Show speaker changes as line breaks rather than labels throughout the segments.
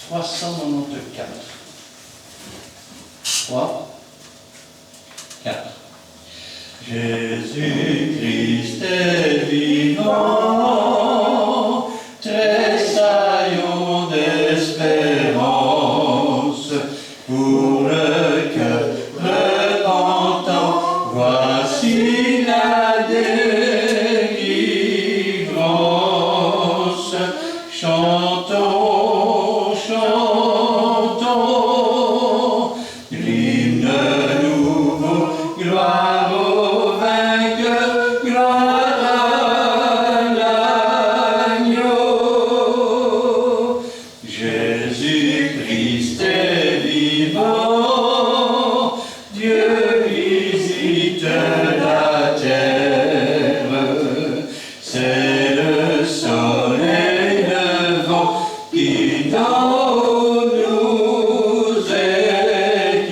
394. 3, 4. Jésus-Christ est vivant, tressaillons d'espérance pour le cœur repentant. Voici la délivrance. Chantons, chantons, l'hymne nouveau, gloire au vainqueur, gloire à l'agneau. Jésus-Christ est vivant, Dieu visite la terre, c'est le soleil levant qui d'en haut nous éclaire.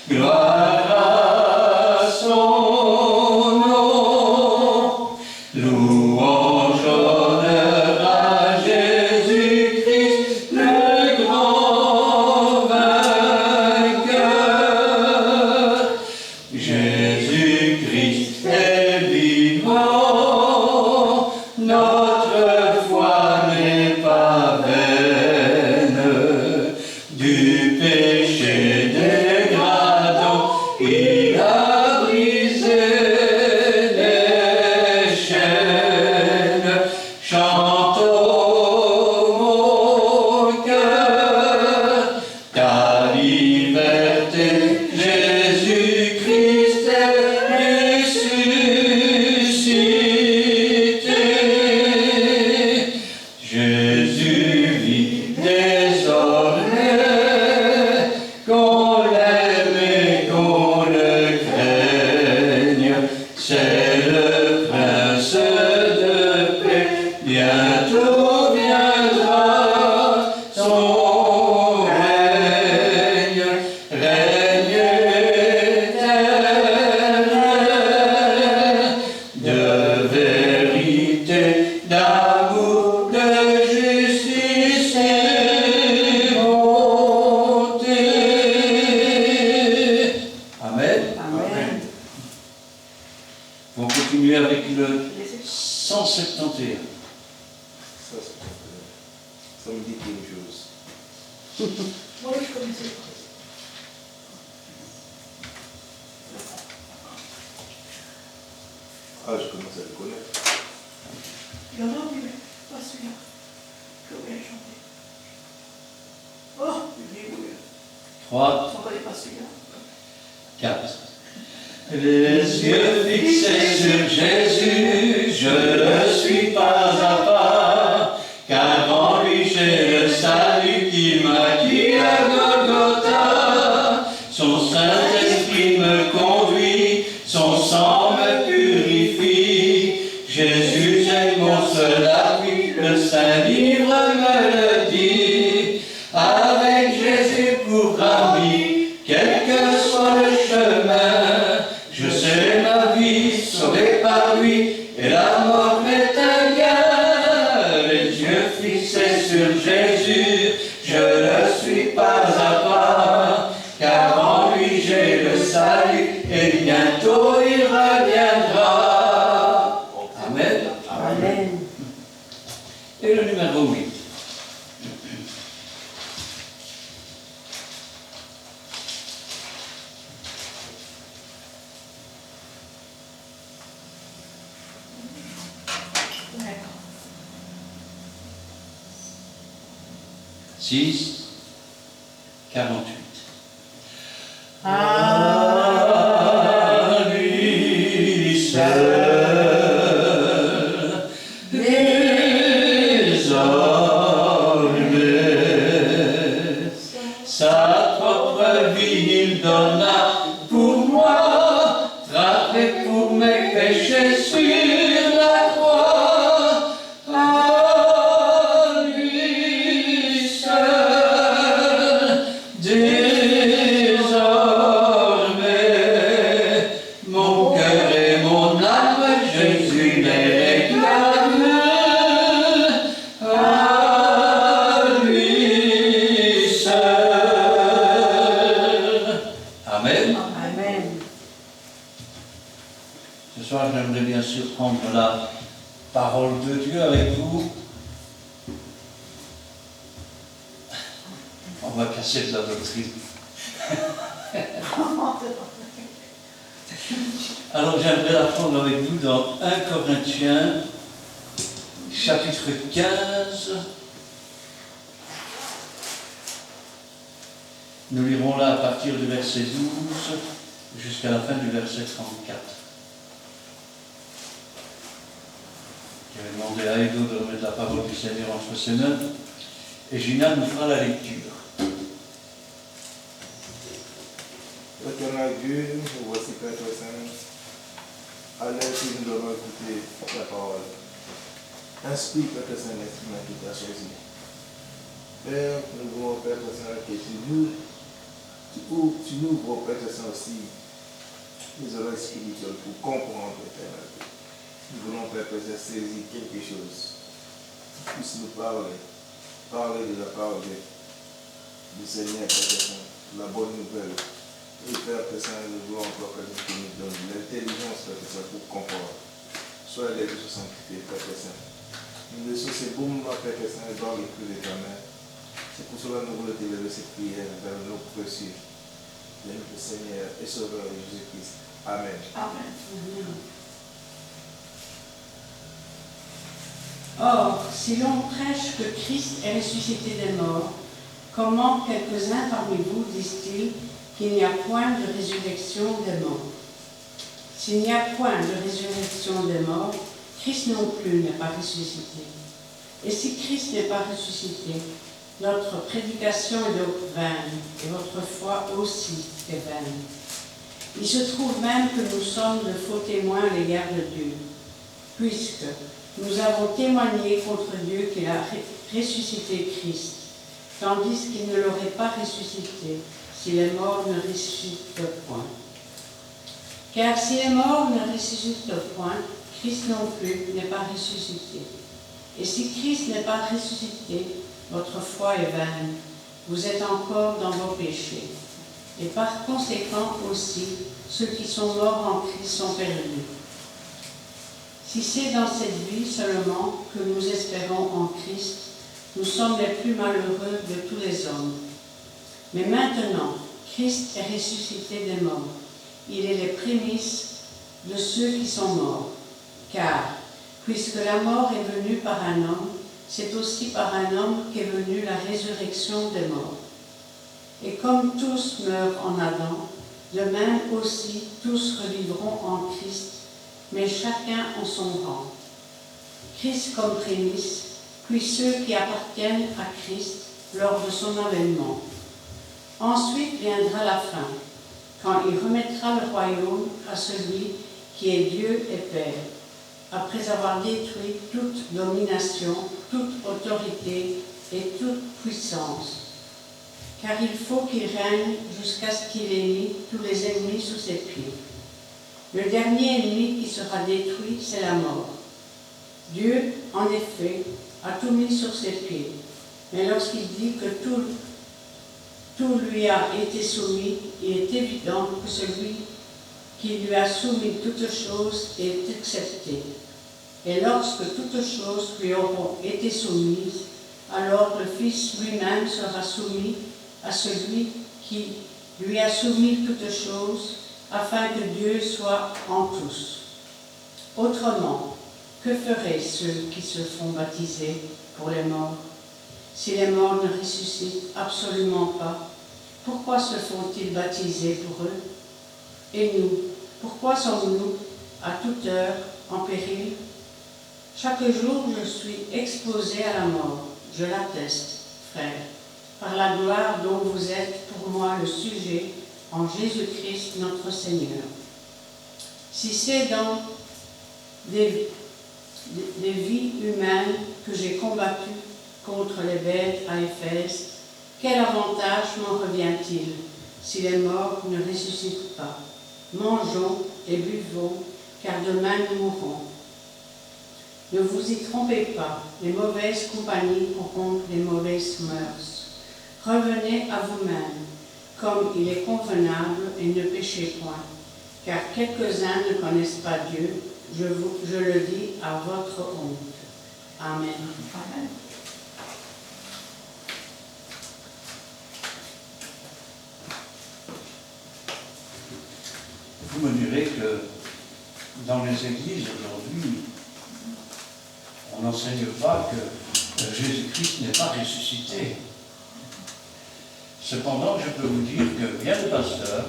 Gloire à son nom, louange, honneur à Jésus-Christ, le grand vainqueur. Jésus-Christ est vivant, notre foi n'est pas vaine. Du péché dégradant, il a brisé les chaînes. Chantons, mon cœur, ta liberté. Jésus-Christ est ressuscité. Jésus vit désormais, qu'on l'aime et qu'on le craigne. C'est le prince de paix, bientôt viendra son règne, règne éternel, de vérité, d'amour, de justice et bonté. Amen.
Amen.
On continue avec le 171.
Ça me dit quelque chose.
Moi, je connaissais pas.
Ah, je commence à le connaître.
Il y en a, oui, mais pas celui-là. Je voulais chanter. Oh, il est oui.
3,
Je ne connais pas celui-là.
4. Les yeux fixés sur Jésus, je le suis pas à pas, car en lui j'ai le salut qui m'acquit à Golgotha. Son Saint-Esprit me conduit, son sang me purifie. Jésus est mon seul appui, le Saint-Livre me le dit. Avec Jésus pour ami, quel que soit le chemin, je sais ma vie sauvée par lui, et la mort m'est un gain. Les yeux fixés sur Jésus, je ne suis pas à part, car en lui j'ai le salut, et bientôt il reviendra. Amen.
Amen.
Et le numéro 8.
D'accord.
6, 48.
À
lui seul, désormais, sa propre vie il donna pour moi, frappé pour mes péchés sur la croix. À lui seul, prendre la parole de Dieu avec vous. On va casser de la doctrine. Alors j'aimerais la prendre avec vous dans 1 Corinthiens, chapitre 15. Nous lirons là à partir du verset 12 jusqu'à la fin du verset 34. Je vais demander à Edo de remettre la parole du Seigneur entre ses mains et Gina nous fera la lecture.
Éternel Dieu, nous voici Père Saint, à l'aide que nous devons écouter ta parole. Inspire Père Saint l'instrument qui t'a choisi. Père, nous voulons Père Saint que tu nous ouvres Père Saint aussi les oreilles spirituelles pour comprendre Éternel Dieu. Nous voulons Père Saint saisir quelque chose. Tu puisses nous parler de la parole du Seigneur Père Saint, la bonne nouvelle. Et Père Saint, nous voulons encore que nous donne l'intelligence, Père Saint, pour comprendre. Sois l'aide de ce sanctifié, Père Saint. Nous laissons ces beaux moments, Père Saint, dans les plus de ta main. C'est pour cela que nous voulons t'élever cette prière vers nos précieux. Notre Seigneur et Sauveur Jésus-Christ. Amen.
Amen.
Or, si l'on prêche que Christ est ressuscité des morts, comment quelques-uns parmi vous disent-ils qu'il n'y a point de résurrection des morts? S'il n'y a point de résurrection des morts, Christ non plus n'est pas ressuscité. Et si Christ n'est pas ressuscité, notre prédication est donc vaine, et votre foi aussi est vaine. Il se trouve même que nous sommes de faux témoins à l'égard de Dieu, puisque nous avons témoigné contre Dieu qu'il a ressuscité Christ, tandis qu'il ne l'aurait pas ressuscité si les morts ne ressuscitent point. Car si les morts ne ressuscitent point, Christ non plus n'est pas ressuscité. Et si Christ n'est pas ressuscité, votre foi est vaine, vous êtes encore dans vos péchés. Et par conséquent aussi, ceux qui sont morts en Christ sont perdus. Si c'est dans cette vie seulement que nous espérons en Christ, nous sommes les plus malheureux de tous les hommes. Mais maintenant, Christ est ressuscité des morts. Il est les prémices de ceux qui sont morts. Car, puisque la mort est venue par un homme, c'est aussi par un homme qu'est venue la résurrection des morts. Et comme tous meurent en Adam, de même aussi tous revivront en Christ, mais chacun en son rang. Christ comme prémisse, puis ceux qui appartiennent à Christ lors de son avènement. Ensuite viendra la fin, quand il remettra le royaume à celui qui est Dieu et Père, après avoir détruit toute domination, toute autorité et toute puissance. Car il faut qu'il règne jusqu'à ce qu'il ait mis tous les ennemis sous ses pieds. Le dernier ennemi qui sera détruit, c'est la mort. Dieu, en effet, a tout mis sur ses pieds. Mais lorsqu'il dit que tout lui a été soumis, il est évident que celui qui lui a soumis toutes choses est accepté. Et lorsque toutes choses lui auront été soumises, alors le Fils lui-même sera soumis à celui qui lui a soumis toutes choses, afin que Dieu soit en tous. Autrement, que feraient ceux qui se font baptiser pour les morts? Si les morts ne ressuscitent absolument pas, pourquoi se font-ils baptiser pour eux? Et nous, pourquoi sommes-nous à toute heure en péril? Chaque jour, je suis exposé à la mort, je l'atteste, frère, par la gloire dont vous êtes pour moi le sujet en Jésus-Christ notre Seigneur. Si c'est dans des vies humaines que j'ai combattu contre les bêtes à Éphèse, quel avantage m'en revient-il si les morts ne ressuscitent pas? Mangeons et buvons, car demain nous mourrons. Ne vous y trompez pas, les mauvaises compagnies corrompent les mauvaises mœurs. Revenez à vous-même, comme il est convenable, et ne péchez point, car quelques-uns ne connaissent pas Dieu. Je le dis à votre honte. Amen.
Amen.
Vous me direz que dans les églises aujourd'hui, on n'enseigne pas que Jésus-Christ n'est pas ressuscité. Cependant, je peux vous dire que bien des pasteurs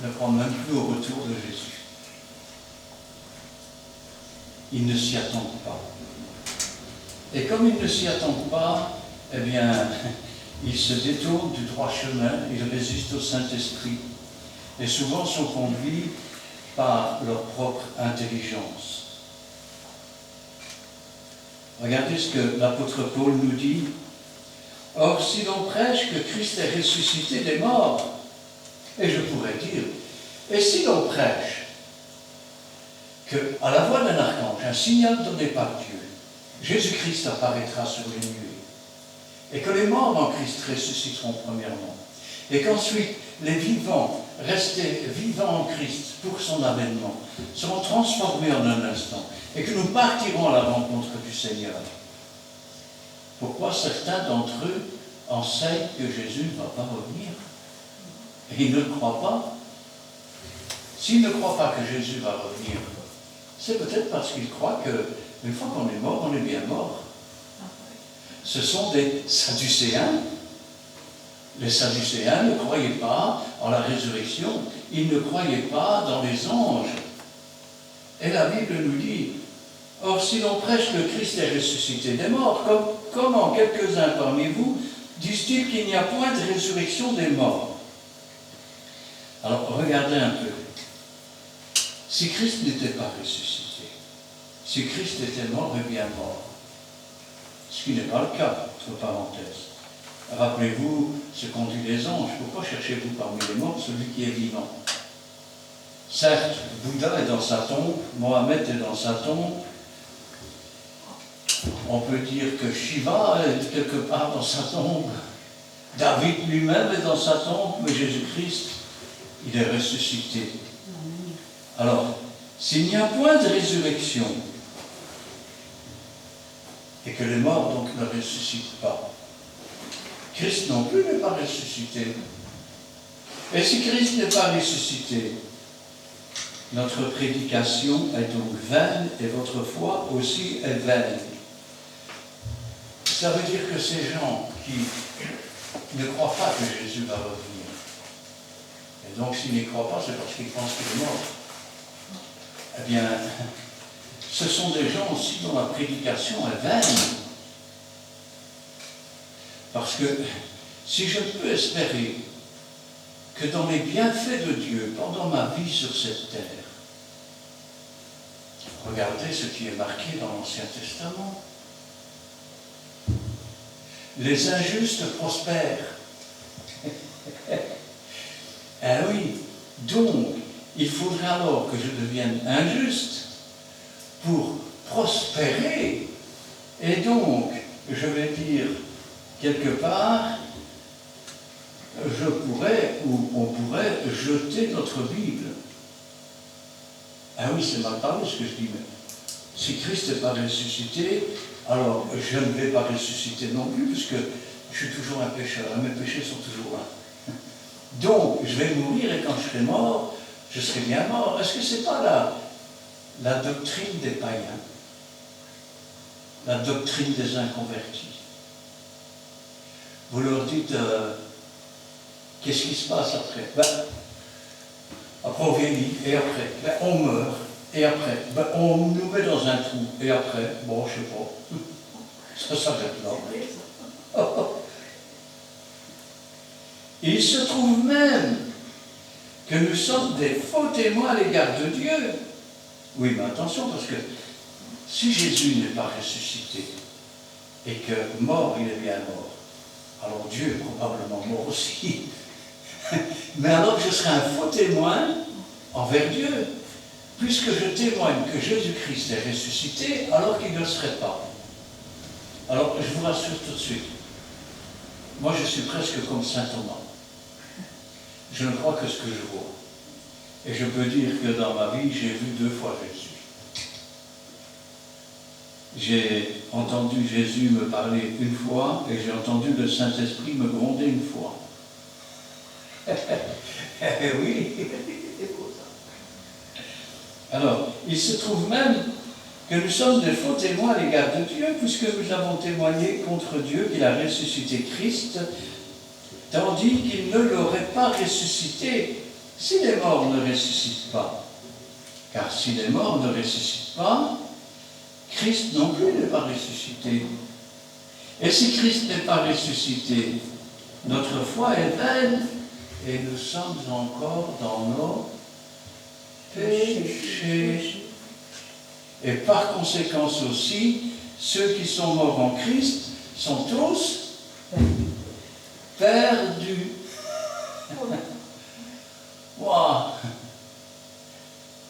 ne croient même plus au retour de Jésus. Ils ne s'y attendent pas. Et comme ils ne s'y attendent pas, eh bien, ils se détournent du droit chemin, ils résistent au Saint-Esprit, et souvent sont conduits par leur propre intelligence. Regardez ce que l'apôtre Paul nous dit. « Or, si l'on prêche que Christ est ressuscité des morts, et je pourrais dire, et si l'on prêche qu'à la voix d'un archange, un signal donné par Dieu, Jésus-Christ apparaîtra sur les nuées, et que les morts en Christ ressusciteront premièrement, et qu'ensuite les vivants, restés vivants en Christ pour son avènement, seront transformés en un instant, et que nous partirons à la rencontre du Seigneur. Pourquoi certains d'entre eux enseignent que Jésus ne va pas revenir? Et ils ne le croient pas. S'ils ne croient pas que Jésus va revenir, c'est peut-être parce qu'ils croient qu'une fois qu'on est mort, on est bien mort. Ce sont des Sadducéens. Les Sadducéens ne croyaient pas en la résurrection, ils ne croyaient pas dans les anges. Et la Bible nous dit, or si l'on prêche que Christ est ressuscité des morts, comment quelques-uns parmi vous disent-ils qu'il n'y a point de résurrection des morts? Alors regardez un peu. Si Christ n'était pas ressuscité, si Christ était mort et bien mort, ce qui n'est pas le cas, entre parenthèses. Rappelez-vous ce qu'ont dit les anges. Pourquoi cherchez-vous parmi les morts celui qui est vivant? Certes, Bouddha est dans sa tombe, Mohamed est dans sa tombe. On peut dire que Shiva est quelque part dans sa tombe. David lui-même est dans sa tombe, mais Jésus-Christ, il est ressuscité. Alors, s'il n'y a point de résurrection, et que les morts donc ne ressuscitent pas, Christ non plus n'est pas ressuscité. Et si Christ n'est pas ressuscité, notre prédication est donc vaine et votre foi aussi est vaine. Ça veut dire que ces gens qui ne croient pas que Jésus va revenir, et donc s'ils n'y croient pas, c'est parce qu'ils pensent qu'il est mort, eh bien, ce sont des gens aussi dont la prédication est vaine. Parce que si je peux espérer que dans les bienfaits de Dieu, pendant ma vie sur cette terre, regardez ce qui est marqué dans l'Ancien Testament. Les injustes prospèrent. Ah oui, donc, il faudrait alors que je devienne injuste pour prospérer. Et donc, je vais dire, quelque part, je pourrais, ou on pourrait, jeter notre Bible. Ah oui, c'est mal parlé ce que je dis, mais si Christ n'est pas ressuscité, alors je ne vais pas ressusciter non plus, puisque je suis toujours un pécheur, mes péchés sont toujours là. Donc, je vais mourir, et quand je serai mort, je serai bien mort. Est-ce que ce n'est pas la doctrine des païens, la doctrine des inconvertis? Vous leur dites, qu'est-ce qui se passe après? Après on vieillit, et après, on meurt, et après, on nous met dans un trou, et après, bon, je ne sais pas, ça s'arrête là. Il se trouve même que nous sommes des faux témoins à l'égard de Dieu. Oui, mais attention, parce que si Jésus n'est pas ressuscité, et que mort, il est bien mort, alors Dieu est probablement mort aussi. Mais alors je serai un faux témoin envers Dieu, puisque je témoigne que Jésus-Christ est ressuscité alors qu'il ne le serait pas. Alors je vous rassure tout de suite, moi je suis presque comme saint Thomas. Je ne crois que ce que je vois. Et je peux dire que dans ma vie, j'ai vu 2 fois Jésus. J'ai entendu Jésus me parler une fois et j'ai entendu le Saint-Esprit me gronder une fois. Oui.
C'est beau ça.
Alors, il se trouve même que nous sommes de faux témoins à l'égard de Dieu, puisque nous avons témoigné contre Dieu qu'il a ressuscité Christ, tandis qu'il ne l'aurait pas ressuscité si les morts ne ressuscitent pas. Car si les morts ne ressuscitent pas, Christ non plus n'est pas ressuscité. Et si Christ n'est pas ressuscité, notre foi est vaine et nous sommes encore dans nos péchés. Et par conséquent aussi, ceux qui sont morts en Christ sont tous perdus. Wow.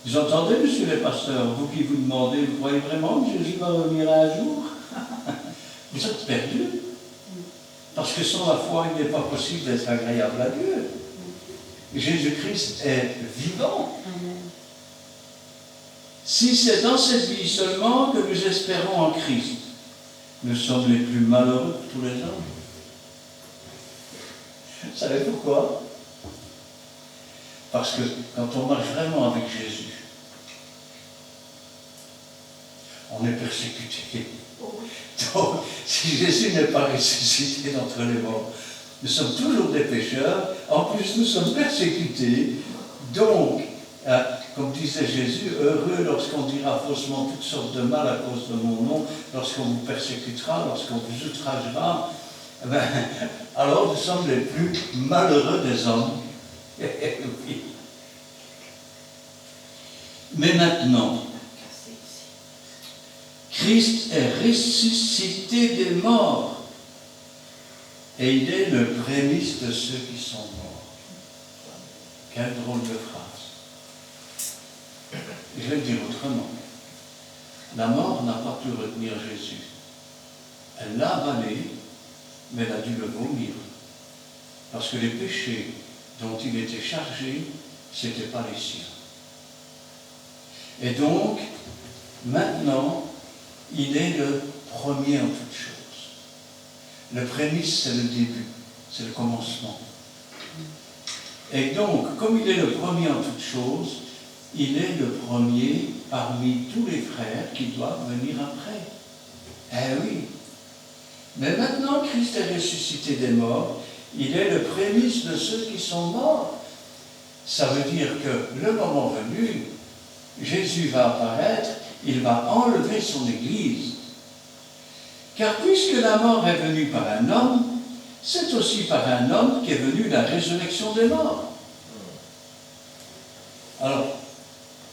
Vous entendez, monsieur le pasteur, vous qui vous demandez, vous croyez vraiment que Jésus va revenir un jour? Vous êtes perdus. Parce que sans la foi, il n'est pas possible d'être agréable à Dieu. Jésus-Christ est vivant. Si c'est dans cette vie seulement que nous espérons en Christ, nous sommes les plus malheureux de tous les hommes. Vous savez pourquoi? Parce que quand on marche vraiment avec Jésus, on est persécuté. Donc, si Jésus n'est pas ressuscité d'entre les morts, nous sommes toujours des pécheurs, en plus nous sommes persécutés. Donc, comme disait Jésus, heureux lorsqu'on dira faussement toutes sortes de mal à cause de mon nom, lorsqu'on vous persécutera, lorsqu'on vous outragera, alors nous sommes les plus malheureux des hommes. Oui. Mais maintenant, Christ est ressuscité des morts et il est le prémisse de ceux qui sont morts. Quelle drôle de phrase. Je vais le dire autrement. La mort n'a pas pu retenir Jésus. Elle l'a avalé, mais elle a dû le vomir. Parce que les péchés dont il était chargé, ce n'étaient pas les siens. Et donc, maintenant, il est le premier en toutes choses. Le prémisse, c'est le début, c'est le commencement. Et donc, comme il est le premier en toutes choses, il est le premier parmi tous les frères qui doivent venir après. Eh oui. Mais maintenant, Christ est ressuscité des morts, il est le prémisse de ceux qui sont morts. Ça veut dire que le moment venu, Jésus va apparaître, il va enlever son Église. Car puisque la mort est venue par un homme, c'est aussi par un homme qu'est venue la résurrection des morts. Alors,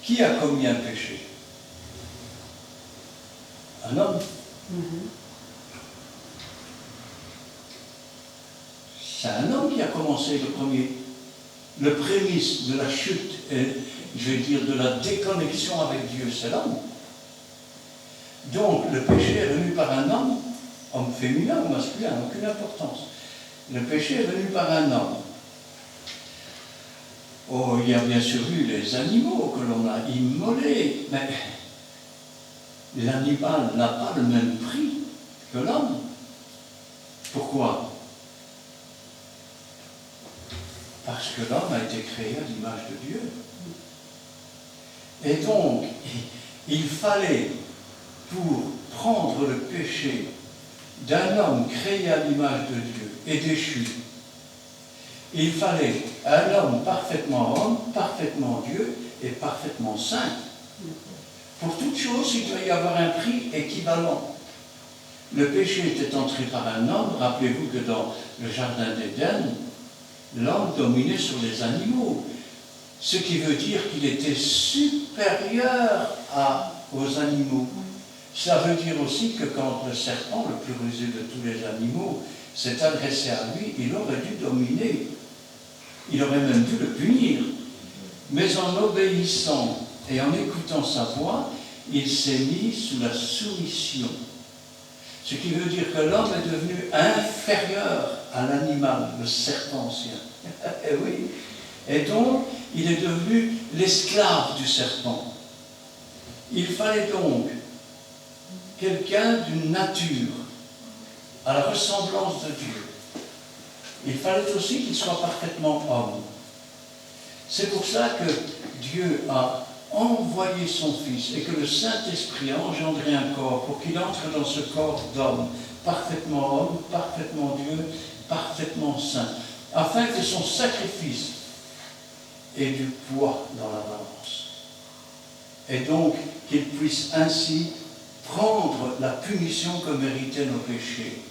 qui a commis un péché? Un homme. C'est un homme qui a commencé le premier. Le prémisse de la chute et, je vais dire, de la déconnexion avec Dieu, c'est l'homme. Donc, le péché est venu par un homme féminin ou masculin, aucune importance. Le péché est venu par un homme. Oh, il y a bien sûr eu les animaux que l'on a immolés, mais l'animal n'a pas le même prix que l'homme. Pourquoi? Parce que l'homme a été créé à l'image de Dieu. Et donc, il fallait, pour prendre le péché d'un homme créé à l'image de Dieu et déchu, il fallait un homme parfaitement homme, parfaitement Dieu et parfaitement saint. Pour toute chose, il doit y avoir un prix équivalent. Le péché était entré par un homme. Rappelez-vous que dans le jardin d'Éden, l'homme dominait sur les animaux. Ce qui veut dire qu'il était supérieur aux animaux. Ça veut dire aussi que quand le serpent, le plus rusé de tous les animaux, s'est adressé à lui, il aurait dû dominer. Il aurait même dû le punir. Mais en obéissant et en écoutant sa voix, il s'est mis sous la soumission. Ce qui veut dire que l'homme est devenu inférieur à l'animal, le serpent ancien. Et oui. Et donc, il est devenu l'esclave du serpent. Il fallait donc quelqu'un d'une nature, à la ressemblance de Dieu. Il fallait aussi qu'il soit parfaitement homme. C'est pour ça que Dieu a envoyé son Fils et que le Saint-Esprit a engendré un corps pour qu'il entre dans ce corps d'homme, parfaitement homme, parfaitement Dieu, parfaitement saint, afin que son sacrifice ait du poids dans la balance. Et donc qu'il puisse ainsi prendre la punition que méritaient nos péchés.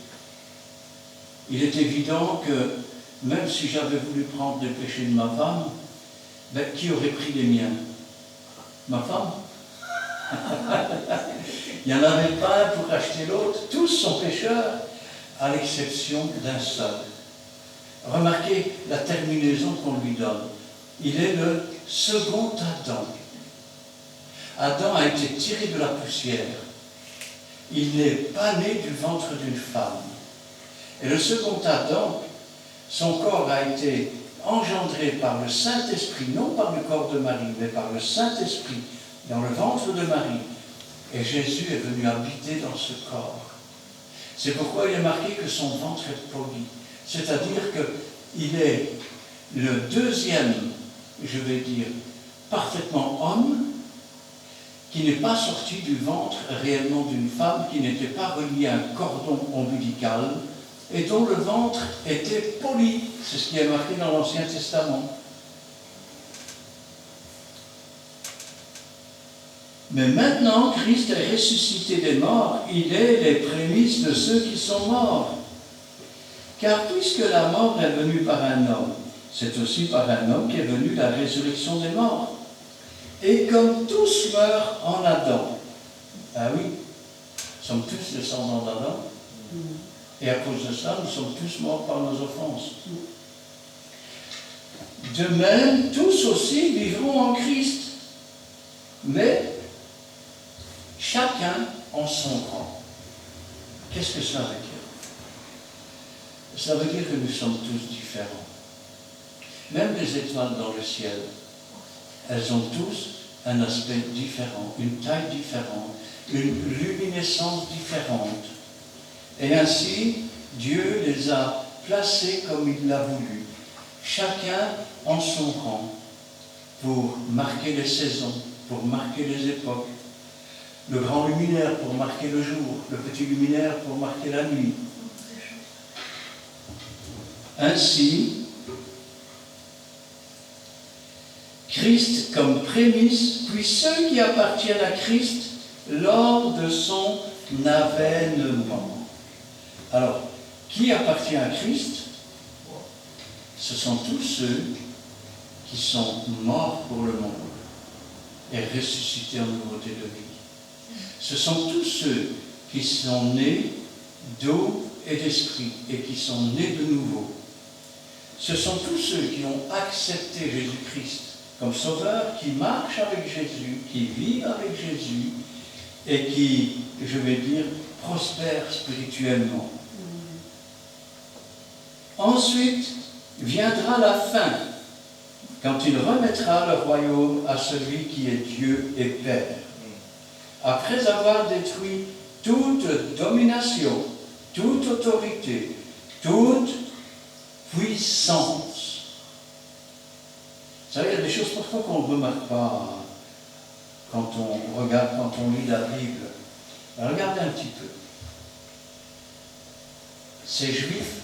Il est évident que même si j'avais voulu prendre les péchés de ma femme, ben, qui aurait pris les miens? Ma femme? Il n'y en avait pas un pour acheter l'autre. Tous sont pécheurs, à l'exception d'un seul. Remarquez la terminaison qu'on lui donne. Il est le second Adam. Adam a été tiré de la poussière. Il n'est pas né du ventre d'une femme. Et le second Adam, son corps a été engendré par le Saint-Esprit, non par le corps de Marie, mais par le Saint-Esprit, dans le ventre de Marie. Et Jésus est venu habiter dans ce corps. C'est pourquoi il est marqué que son ventre est poli. C'est-à-dire qu'il est le deuxième, je vais dire, parfaitement homme, qui n'est pas sorti du ventre réellement d'une femme, qui n'était pas relié à un cordon ombilical, et dont le ventre était poli. C'est ce qui est marqué dans l'Ancien Testament. Mais maintenant, Christ est ressuscité des morts, il est les prémices de ceux qui sont morts. Car puisque la mort est venue par un homme, c'est aussi par un homme qu'est venue la résurrection des morts. Et comme tous meurent en Adam, ah oui, nous sommes tous descendants d'Adam, et à cause de ça, nous sommes tous morts par nos offenses. De même, tous aussi vivront en Christ, mais chacun en son rang. Qu'est-ce que cela veut dire? Ça veut dire que nous sommes tous différents. Même les étoiles dans le ciel, elles ont tous un aspect différent, une taille différente, une luminescence différente. Et ainsi, Dieu les a placés comme il l'a voulu, chacun en son rang, pour marquer les saisons, pour marquer les époques. Le grand luminaire pour marquer le jour, le petit luminaire pour marquer la nuit. Ainsi, Christ comme prémisse, puis ceux qui appartiennent à Christ lors de son avènement. Alors, qui appartient à Christ? Ce sont tous ceux qui sont morts pour le monde et ressuscités en nouveauté de vie. Ce sont tous ceux qui sont nés d'eau et d'esprit et qui sont nés de nouveau. Ce sont tous ceux qui ont accepté Jésus-Christ comme sauveur, qui marchent avec Jésus, qui vivent avec Jésus et qui, je vais dire, prospèrent spirituellement. Ensuite viendra la fin, quand il remettra le royaume à celui qui est Dieu et Père. Après avoir détruit toute domination, toute autorité, toute puissance. Vous savez, il y a des choses parfois qu'on ne remarque pas quand on regarde, quand on lit la Bible. Alors, regardez un petit peu. Ces Juifs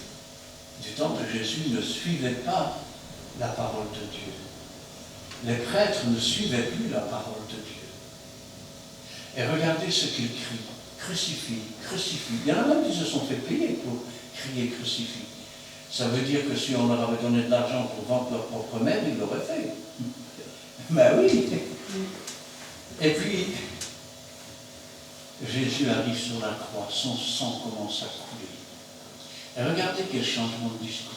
du temps de Jésus ne suivaient pas la parole de Dieu. Les prêtres ne suivaient plus la parole de Dieu. Et regardez ce qu'ils crient. Crucifie, crucifie. Il y en a même qui se sont fait payer pour crier crucifie. Ça veut dire que si on leur avait donné de l'argent pour vendre leur propre mère, ils l'auraient fait. Ben oui. Et puis, Jésus arrive sur la croix, son sang commence à couler. Et regardez quel changement de discours.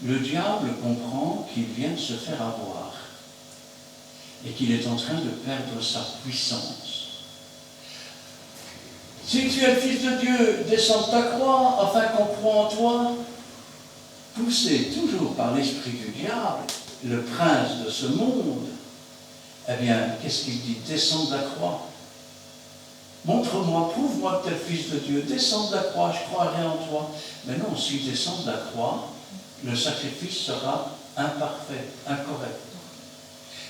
Le diable comprend qu'il vient de se faire avoir et qu'il est en train de perdre sa puissance. Si tu es le Fils de Dieu, descends de ta croix afin qu'on croie en toi. Poussé toujours par l'esprit du diable, le prince de ce monde, eh bien, qu'est-ce qu'il dit? Descends de la croix. montre-moi, prouve-moi que tu es le Fils de Dieu, descends de la croix, je croirai en toi. Mais non, s'il descend de la croix, le sacrifice sera imparfait, incorrect.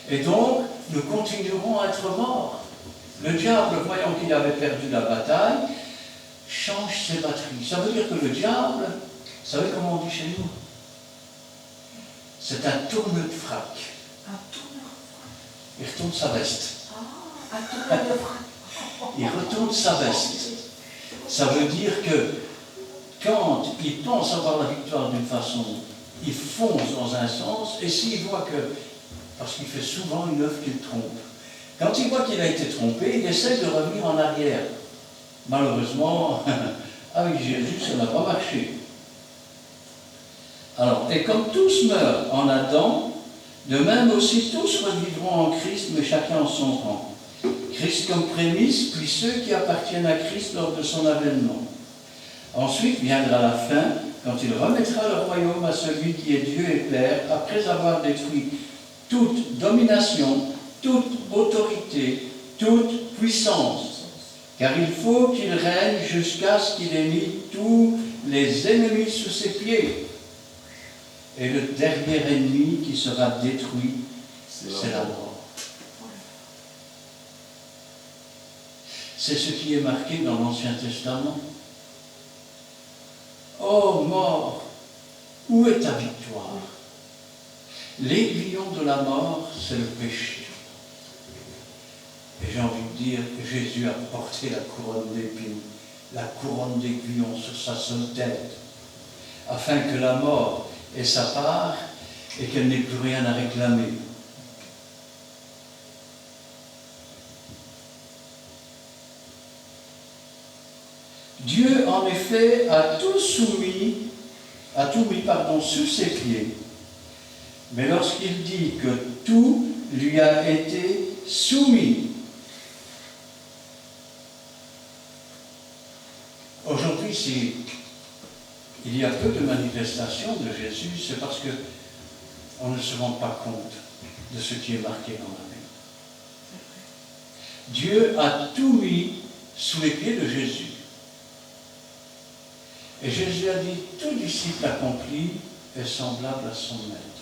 Et donc, nous continuerons à être morts. Le diable, voyant qu'il avait perdu la bataille, change ses batteries. Ça veut dire que le diable, vous savez comment on dit chez nous? C'est un tourneur de frac.
Un tourneur.
Il retourne sa veste.
Ah, un tourneur de frappe.
Il retourne sa veste. Ça veut dire que quand il pense avoir la victoire d'une façon, il fonce dans un sens, et s'il voit que, parce qu'il fait souvent une œuvre qu'il trompe, quand il voit qu'il a été trompé, il essaie de revenir en arrière. Malheureusement, avec Jésus, ça n'a pas marché. Alors, et comme tous meurent en Adam, de même aussi tous revivront en Christ, mais chacun en son temps. Christ comme prémisse, puis ceux qui appartiennent à Christ lors de son avènement. Ensuite viendra la fin, quand il remettra le royaume à celui qui est Dieu et Père, après avoir détruit toute domination, toute autorité, toute puissance. Car il faut qu'il règne jusqu'à ce qu'il ait mis tous les ennemis sous ses pieds. Et le dernier ennemi qui sera détruit, c'est la mort. C'est ce qui est marqué dans l'Ancien Testament. Ô mort, où est ta victoire? L'aiguillon de la mort, c'est le péché. Et j'ai envie de dire que Jésus a porté la couronne d'épines, la couronne d'aiguillon sur sa seule tête, afin que la mort ait sa part et qu'elle n'ait plus rien à réclamer. Dieu, en effet, a tout mis sous ses pieds. Mais lorsqu'il dit que tout lui a été soumis, aujourd'hui, si il y a peu de manifestations de Jésus, c'est parce qu'on ne se rend pas compte de ce qui est marqué dans la Bible. Dieu a tout mis sous les pieds de Jésus. Et Jésus a dit, tout disciple accompli est semblable à son maître.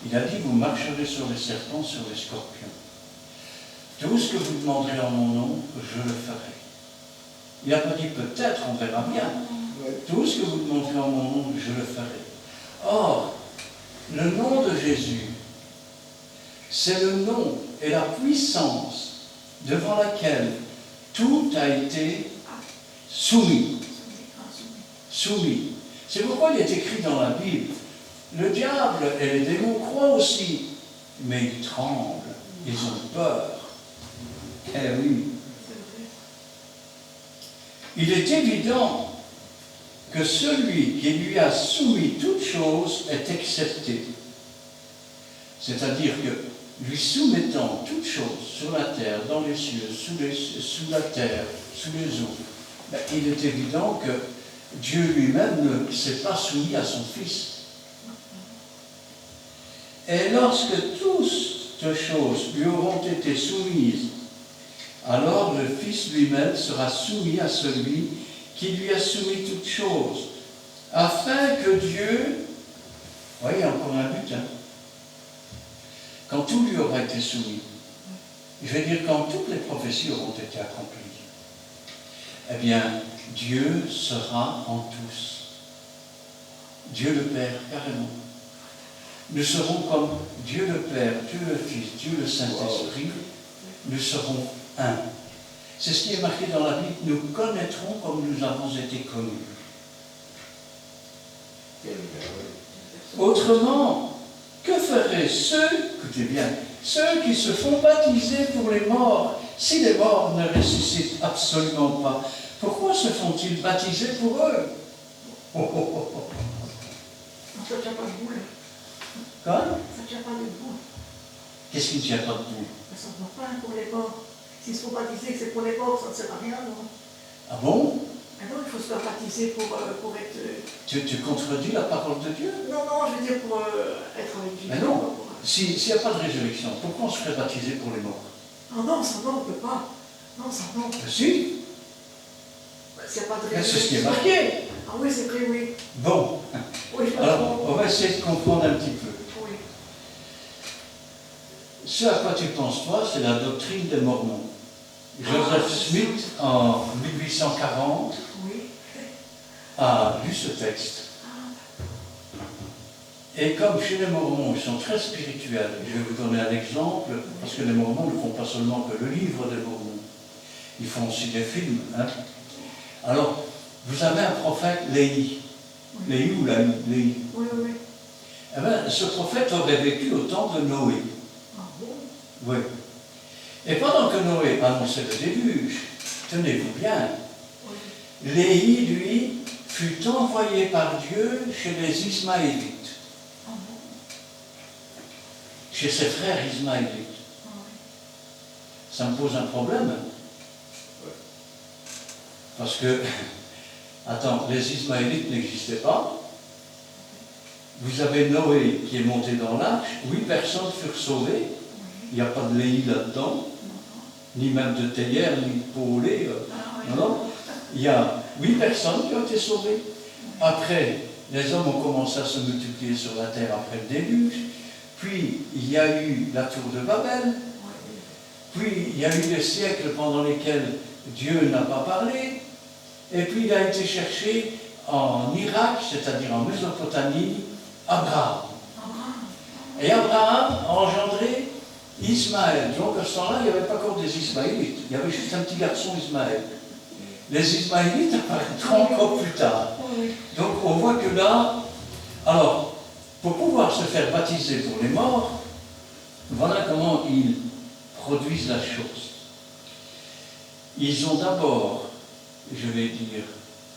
Il a dit, vous marcherez sur les serpents, sur les scorpions. Tout ce que vous demanderez en mon nom, je le ferai. Il n'a pas dit peut-être, on verra bien. Tout ce que vous demanderez en mon nom, je le ferai. Or, le nom de Jésus, c'est le nom et la puissance devant laquelle tout a été soumis. Soumis. C'est pourquoi il est écrit dans la Bible, le diable et les démons croient aussi, mais ils tremblent, ils ont peur. Eh oui. Il est évident que celui qui lui a soumis toutes choses est accepté. C'est-à-dire que lui soumettant toutes choses sur la terre, dans les cieux, sous la terre, sous les eaux, ben, il est évident que Dieu lui-même ne s'est pas soumis à son Fils. Et lorsque toutes choses lui auront été soumises, alors le Fils lui-même sera soumis à celui qui lui a soumis toutes choses, afin que Dieu, vous voyez encore un but, hein, quand tout lui aura été soumis, je veux dire quand toutes les prophéties auront été accomplies, eh bien, Dieu sera en tous. Dieu le Père, carrément. Nous serons comme Dieu le Père, Dieu le Fils, Dieu le Saint-Esprit. Nous serons un. C'est ce qui est marqué dans la Bible. Nous connaîtrons comme nous avons été connus. Autrement, que feraient ceux, écoutez bien, ceux qui se font baptiser pour les morts, si les morts ne ressuscitent absolument pas? Pourquoi se font-ils baptiser pour eux?
Ça ne tient pas debout, là.
Quoi?
Ça ne tient pas debout.
Qu'est-ce qui ne tient pas debout?
Ça ne va pas pour les morts. S'ils se font baptiser que c'est pour les morts, ça ne sert à rien, non?
Ah bon?
Alors il faut se faire baptiser pour être...
Tu contredis la parole de Dieu?
Non, je veux dire pour être avec Dieu.
Mais non. S'il n'y a pas de résurrection, pourquoi on se ferait baptiser pour les morts?
Ah non, ça non, on ne peut pas. Non, ça non.
Si,
C'est pas de
c'est ce qui est
résurrection.
marqué.
Ah oui, c'est vrai, oui.
Bon,
Oui, pas
alors
trop.
on va essayer de comprendre un petit peu.
Oui.
Ce à quoi tu penses, toi, c'est la doctrine des Mormons. Joseph Smith, en 1840,
Oui.
a lu ce texte. Et comme chez les Mormons, ils sont très spirituels, je vais vous donner un exemple, parce que les Mormons ne font pas seulement que le livre des Mormons, ils font aussi des films. Hein. Alors, vous avez un prophète, Léhi. Léhi ou Léhi?
Oui, oui, oui.
Eh bien, ce prophète aurait vécu au temps de Noé.
Ah bon?
Oui. Et pendant que Noé annonçait le déluge, tenez-vous bien,
Oui.
Léhi, lui, fut envoyé par Dieu chez les Ismaélites,
Ah bon?
chez ses frères Ismaélites.
Ah oui.
Ça me pose un problème. Parce que, attends, les Ismaélites n'existaient pas. Vous avez Noé qui est monté dans l'arche, 8 personnes furent sauvées. Il n'y a pas de Léhi là-dedans, ni même de théière, ni de Paulé.
Ah oui.
Non, non. Il y a 8 personnes qui ont été sauvées. Après, les hommes ont commencé à se multiplier sur la terre après le déluge. Puis, il y a eu la tour de Babel. Puis, il y a eu des siècles pendant lesquels Dieu n'a pas parlé. Et puis, il a été cherché en Irak, c'est-à-dire en Mésopotamie, Abraham. Et Abraham a engendré Ismaël. Donc, à ce temps-là, il n'y avait pas encore des Ismaélites. Il y avait juste un petit garçon Ismaël. Les Ismaélites apparaîtront encore plus tard. Donc, on voit que là, alors, pour pouvoir se faire baptiser pour les morts, voilà comment ils produisent la chose. Ils ont d'abord, je vais dire,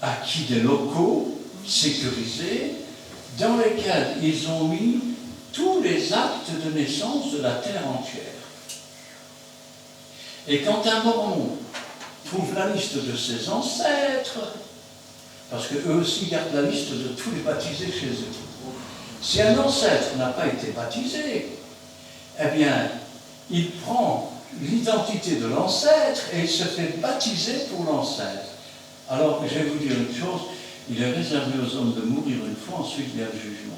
acquis des locaux sécurisés dans lesquels ils ont mis tous les actes de naissance de la terre entière. Et quand un mormon trouve la liste de ses ancêtres, parce qu'eux aussi gardent la liste de tous les baptisés chez eux, si un ancêtre n'a pas été baptisé, eh bien, il prend l'identité de l'ancêtre et il se fait baptiser pour l'ancêtre. Alors, je vais vous dire une chose, il est réservé aux hommes de mourir une fois, ensuite il y a le jugement.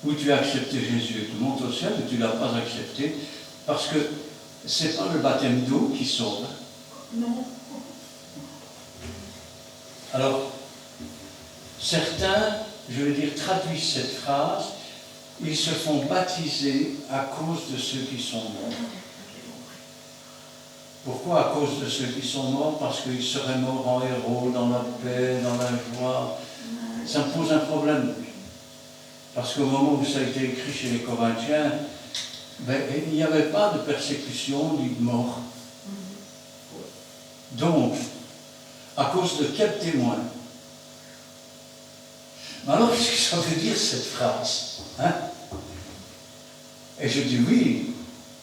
Ou tu as accepté Jésus et tu montes au ciel, ou tu ne l'as pas accepté, parce que ce n'est pas le baptême d'eau qui sauve.
Non.
Alors, certains, je veux dire, traduisent cette phrase, ils se font baptiser à cause de ceux qui sont morts. Pourquoi à cause de ceux qui sont morts? Parce qu'ils seraient morts en héros, dans la paix, dans la joie. Ça me pose un problème. Parce qu'au moment où ça a été écrit chez les Corinthiens, ben, il n'y avait pas de persécution ni de mort. Donc, à cause de quel témoin? Mais alors, qu'est-ce que ça veut dire cette phrase? Hein? Et je dis oui,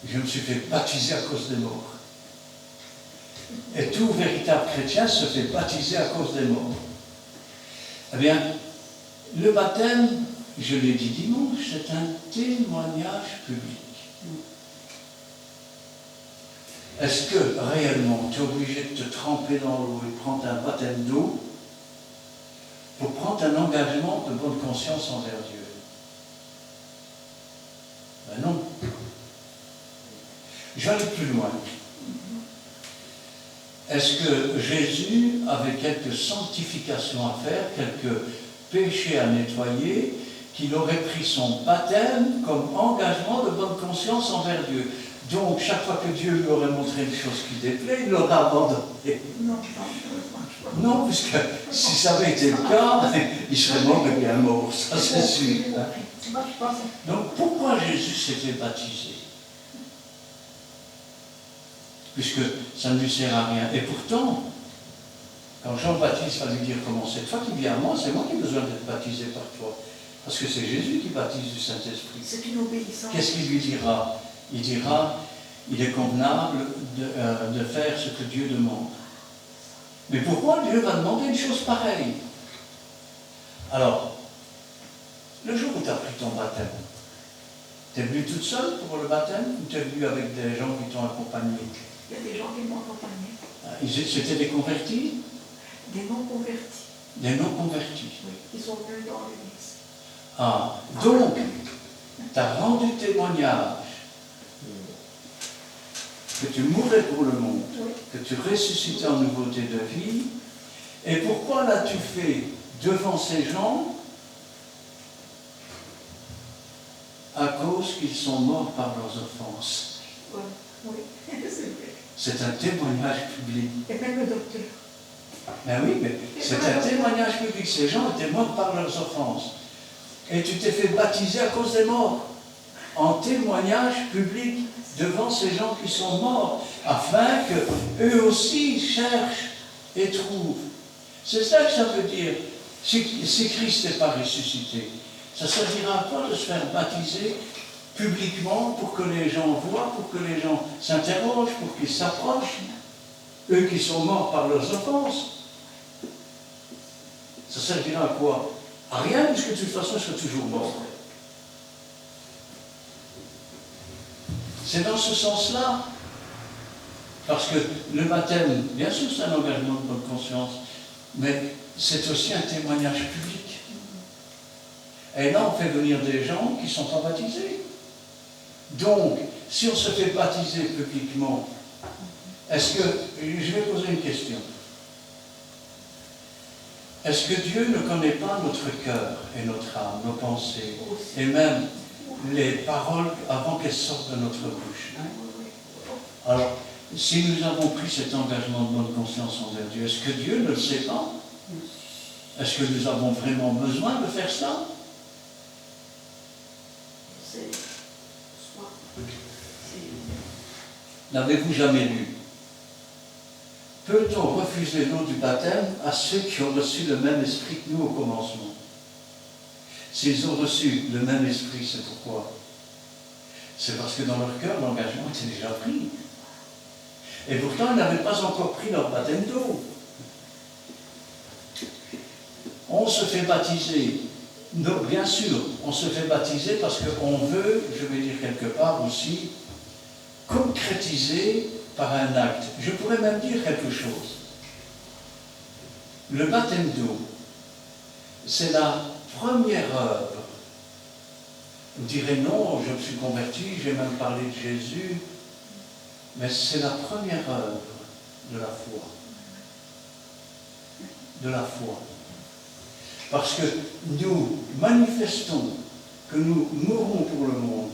je me suis fait baptiser à cause des morts. Et tout véritable chrétien se fait baptiser à cause des morts. Eh bien, le baptême, je l'ai dit dimanche, c'est un témoignage public. Est-ce que réellement tu es obligé de te tremper dans l'eau et prendre un baptême d'eau pour prendre un engagement de bonne conscience envers Dieu? Ben non. Je vais aller plus loin. Est-ce que Jésus avait quelques sanctifications à faire, quelques péchés à nettoyer, qu'il aurait pris son baptême comme engagement de bonne conscience envers Dieu? Donc, chaque fois que Dieu lui aurait montré une chose qui déplaît, il l'aurait abandonné. Non, puisque si ça avait été le cas, il serait mort et bien mort, ça c'est sûr. Donc, pourquoi Jésus s'était baptisé? Puisque ça ne lui sert à rien. Et pourtant, quand Jean-Baptiste va lui dire comment c'est toi qui viens à moi, c'est moi qui ai besoin d'être baptisé par toi. Parce que c'est Jésus qui baptise du Saint-Esprit.
C'est une obéissance.
Qu'est-ce qu'il lui dira? Il dira, il est convenable de faire ce que Dieu demande. Mais pourquoi Dieu va demander une chose pareille? Alors, le jour où tu as pris ton baptême, tu es venu toute seule pour le baptême ou tu es venu avec des gens qui t'ont accompagné?
Il y a des gens qui m'ont accompagné,
C'était des convertis?
des non-convertis,
Des non-convertis.
oui, qui sont venus dans l'église.
Ah, donc, tu as rendu témoignage que tu mourais pour le monde,
Oui.
que tu ressuscitais en nouveauté de vie. Et pourquoi l'as-tu fait devant ces gens? À cause qu'ils sont morts par leurs offenses.
Voilà. Oui, c'est vrai.
C'est un témoignage public.
Et même le docteur.
Ben oui, mais c'est un témoignage public. Ces gens étaient morts par leurs offenses. Et tu t'es fait baptiser à cause des morts. En témoignage public devant ces gens qui sont morts, afin que eux aussi cherchent et trouvent. C'est ça que ça veut dire. Si Christ n'est pas ressuscité, ça ne servira pas de se faire baptiser publiquement pour que les gens voient, pour que les gens s'interrogent, pour qu'ils s'approchent. Eux qui sont morts par leurs offenses. Ça servira à quoi? À rien, puisque de toute façon, ils seront toujours morts. C'est dans ce sens-là. Parce que le baptême, bien sûr, c'est un engagement de bonne conscience, mais c'est aussi un témoignage public. Et là, on fait venir des gens qui ne sont pas baptisés. Donc, si on se fait baptiser publiquement, est-ce que, je vais poser une question. Est-ce que Dieu ne connaît pas notre cœur et notre âme, nos pensées, et même les paroles avant qu'elles sortent de notre bouche? Alors, si nous avons pris cet engagement de bonne conscience envers Dieu, est-ce que Dieu ne le sait pas? Est-ce que nous avons vraiment besoin de faire ça? N'avez-vous jamais lu? Peut-on refuser l'eau du baptême à ceux qui ont reçu le même esprit que nous au commencement? S'ils ont reçu le même esprit, c'est pourquoi? C'est parce que dans leur cœur, l'engagement était déjà pris. Et pourtant, ils n'avaient pas encore pris leur baptême d'eau. On se fait baptiser. Non, bien sûr, on se fait baptiser parce qu'on veut, je vais dire quelque part aussi, concrétiser par un acte. Je pourrais même dire quelque chose. Le baptême d'eau, c'est la première œuvre. Vous direz non, je me suis converti, j'ai même parlé de Jésus, mais c'est la première œuvre de la foi. De la foi. Parce que nous manifestons que nous mourons pour le monde,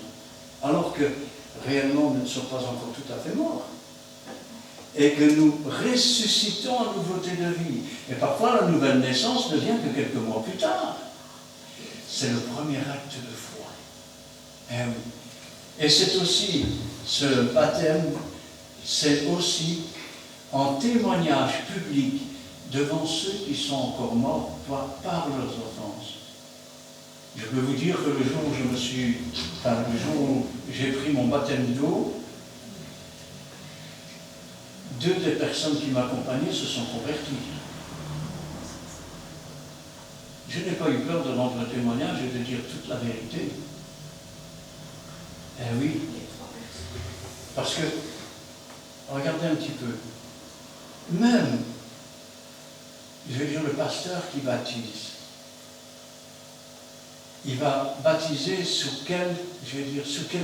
alors que réellement nous ne sommes pas encore tout à fait morts. Et que nous ressuscitons en nouveauté de vie. Et parfois la nouvelle naissance ne vient que quelques mois plus tard. C'est le premier acte de foi. Eh oui. Et c'est aussi, ce baptême, c'est aussi en témoignage public devant ceux qui sont encore morts par leurs offenses. Je peux vous dire que le jour où j'ai pris mon baptême d'eau, 2 des personnes qui m'accompagnaient se sont converties. Je n'ai pas eu peur de rendre un témoignage et de dire toute la vérité. Eh oui. Parce que, regardez un petit peu, même, je vais dire, le pasteur qui baptise, il va baptiser sous quel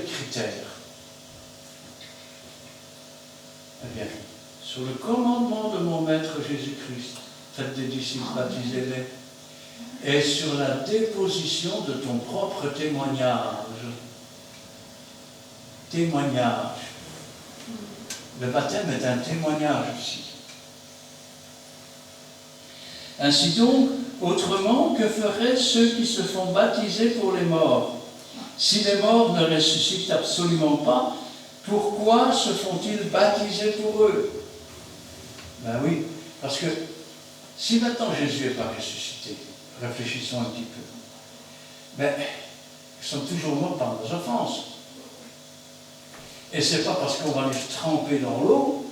critère? Eh bien, sur le commandement de mon Maître Jésus-Christ, faites des disciples, baptisez-les, et sur la déposition de ton propre témoignage. Témoignage. Le baptême est un témoignage aussi. Ainsi donc, autrement, que feraient ceux qui se font baptiser pour les morts? Si les morts ne ressuscitent absolument pas, pourquoi se font-ils baptiser pour eux? Ben oui, parce que si maintenant Jésus n'est pas ressuscité, réfléchissons un petit peu, ben, ils sont toujours morts par nos offenses. Et c'est pas parce qu'on va les tremper dans l'eau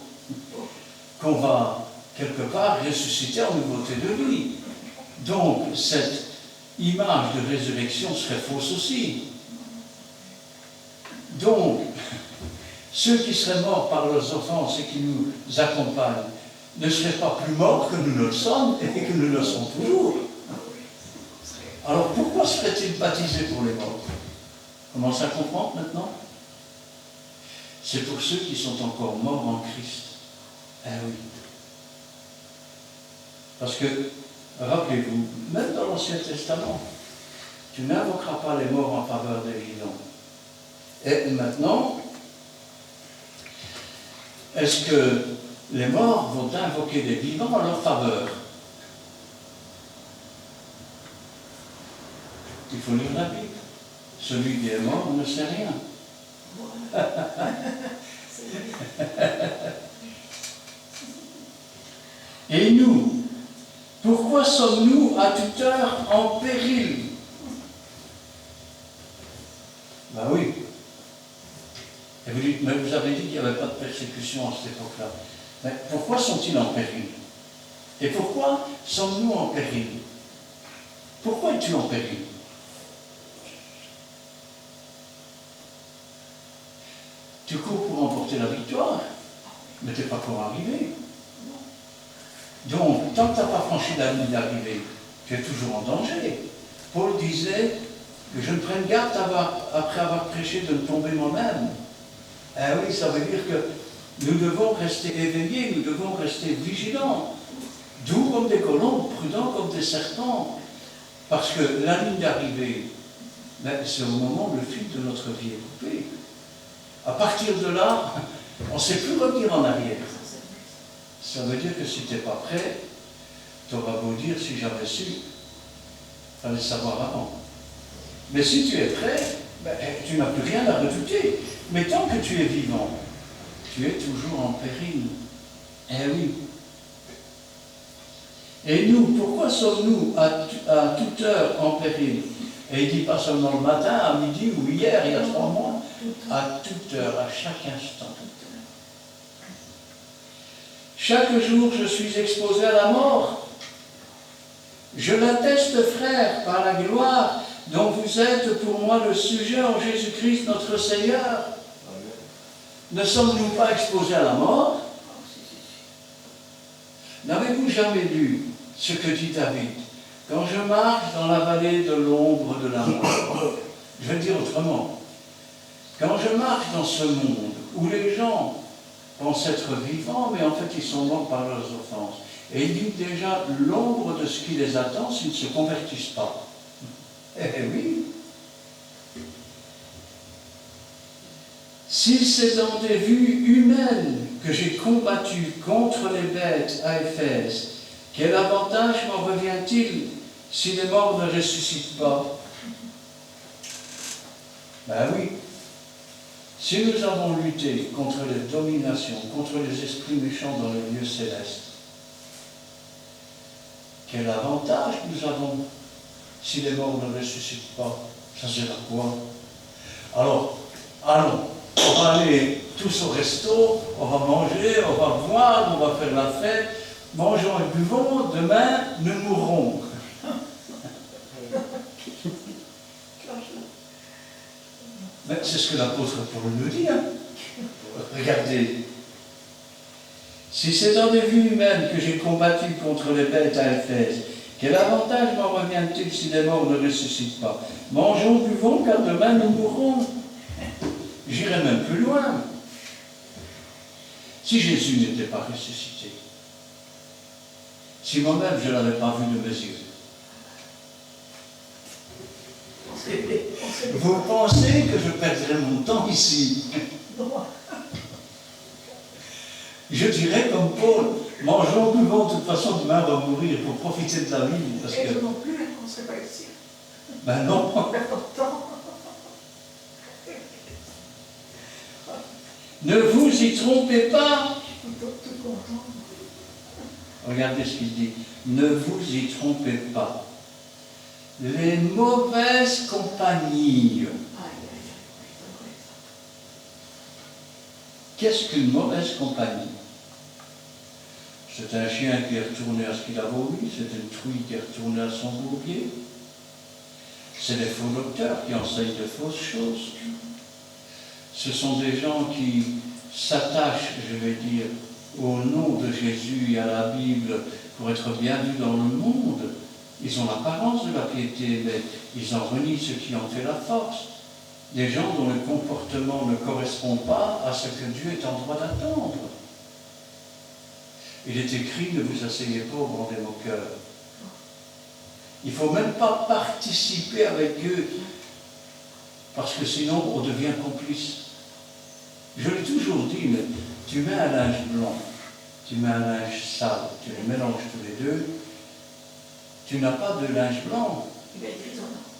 qu'on va quelque part ressusciter en nouveauté de vie. Donc, cette image de résurrection serait fausse aussi. Donc, ceux qui seraient morts par leurs offenses et qui nous accompagnent ne seraient pas plus morts que nous ne le sommes et que nous le sommes toujours. Alors pourquoi seraient-ils baptisés pour les morts? Commence à comprendre maintenant? C'est pour ceux qui sont encore morts en Christ. Eh oui. Parce que, rappelez-vous, même dans l'Ancien Testament, tu n'invoqueras pas les morts en faveur des vivants. Et maintenant, est-ce que les morts vont invoquer des vivants en leur faveur? Il faut lire la Bible. Celui qui est mort ne sait rien. Et nous, pourquoi sommes-nous à toute heure en péril? Ben oui. Et vous dites, mais vous avez dit qu'il n'y avait pas de persécution à cette époque-là. Mais pourquoi sont-ils en péril? Et pourquoi sommes-nous en péril? Pourquoi es-tu en péril? Tu cours pour remporter la victoire, mais tu n'es pas encore arrivé. Donc, tant que tu n'as pas franchi la ligne d'arrivée, tu es toujours en danger. Paul disait que je ne prenne garde après avoir prêché de ne tomber moi-même. Eh oui, ça veut dire que nous devons rester éveillés, nous devons rester vigilants, doux comme des colombes, prudents comme des serpents. Parce que la ligne d'arrivée, ben, c'est au moment où le fil de notre vie est coupé. À partir de là, on ne sait plus revenir en arrière. Ça veut dire que si tu n'es pas prêt, tu auras beau dire si j'avais su, il fallait savoir avant. Mais si tu es prêt, ben, tu n'as plus rien à redouter. Mais tant que tu es vivant, tu es toujours en péril. Eh oui. Et nous, pourquoi sommes-nous à toute heure en péril? Et il ne dit pas seulement le matin, à midi ou hier, il y a 3 mois, à toute heure, à chaque instant. Chaque jour, je suis exposé à la mort. Je l'atteste, frère, par la gloire dont vous êtes pour moi le sujet en Jésus-Christ notre Seigneur. Ne sommes-nous pas exposés à la mort? N'avez-vous jamais lu ce que dit David? Quand je marche dans la vallée de l'ombre de la mort, je vais le dire autrement, quand je marche dans ce monde où les gens pensent être vivants, mais en fait ils sont morts par leurs offenses, et ils vivent déjà l'ombre de ce qui les attend s'ils ne se convertissent pas. Eh oui. Si c'est dans des vues humaines que j'ai combattu contre les bêtes à Éphèse, quel avantage m'en revient-il si les morts ne ressuscitent pas? Ben oui. Si nous avons lutté contre les dominations, contre les esprits méchants dans les lieux célestes, quel avantage nous avons si les morts ne ressuscitent pas? Ça sert à quoi? Alors, allons, on va aller tous au resto, on va manger, on va boire, on va faire la fête, mangeons et buvons, demain nous mourrons. Mais c'est ce que l'apôtre Paul nous dit. Hein. Regardez. Si c'est dans des vues humaines que j'ai combattu contre les bêtes à Éphèse, quel avantage m'en revient-il si les morts ne ressuscitent pas? Mangeons, buvons, car demain nous mourrons. J'irai même plus loin. Si Jésus n'était pas ressuscité, si moi-même je ne l'avais pas vu de mes yeux, vous pensez que je perdrais mon temps ici? Je dirais comme Paul, mangeons, buvons, de toute façon demain on va mourir, pour profiter de la vie. Parce
Et
que...
nous non plus, on ne serait pas ici.
Ben non.
On perd notre temps.
Ne vous y trompez pas.
Tout content.
Regardez ce qu'il dit. Ne vous y trompez pas. Les mauvaises compagnies. Qu'est-ce qu'une mauvaise compagnie? C'est un chien qui est retourné à ce qu'il a vomi, c'est une truie qui est retournée à son bourbier. C'est des faux docteurs qui enseignent de fausses choses. ce sont des gens qui s'attachent, je vais dire, au nom de Jésus et à la Bible pour être bien vus dans le monde. Ils ont l'apparence de la piété, mais ils en renient ce qui en fait la force. Des gens dont le comportement ne correspond pas à ce que Dieu est en droit d'attendre. Il est écrit, ne vous asseyez pas au banc des moqueurs. Il ne faut même pas participer avec eux, parce que sinon on devient complice. Je l'ai toujours dit, mais tu mets un linge blanc, tu mets un linge sale, tu les mélanges tous les deux, tu n'as pas de linge blanc,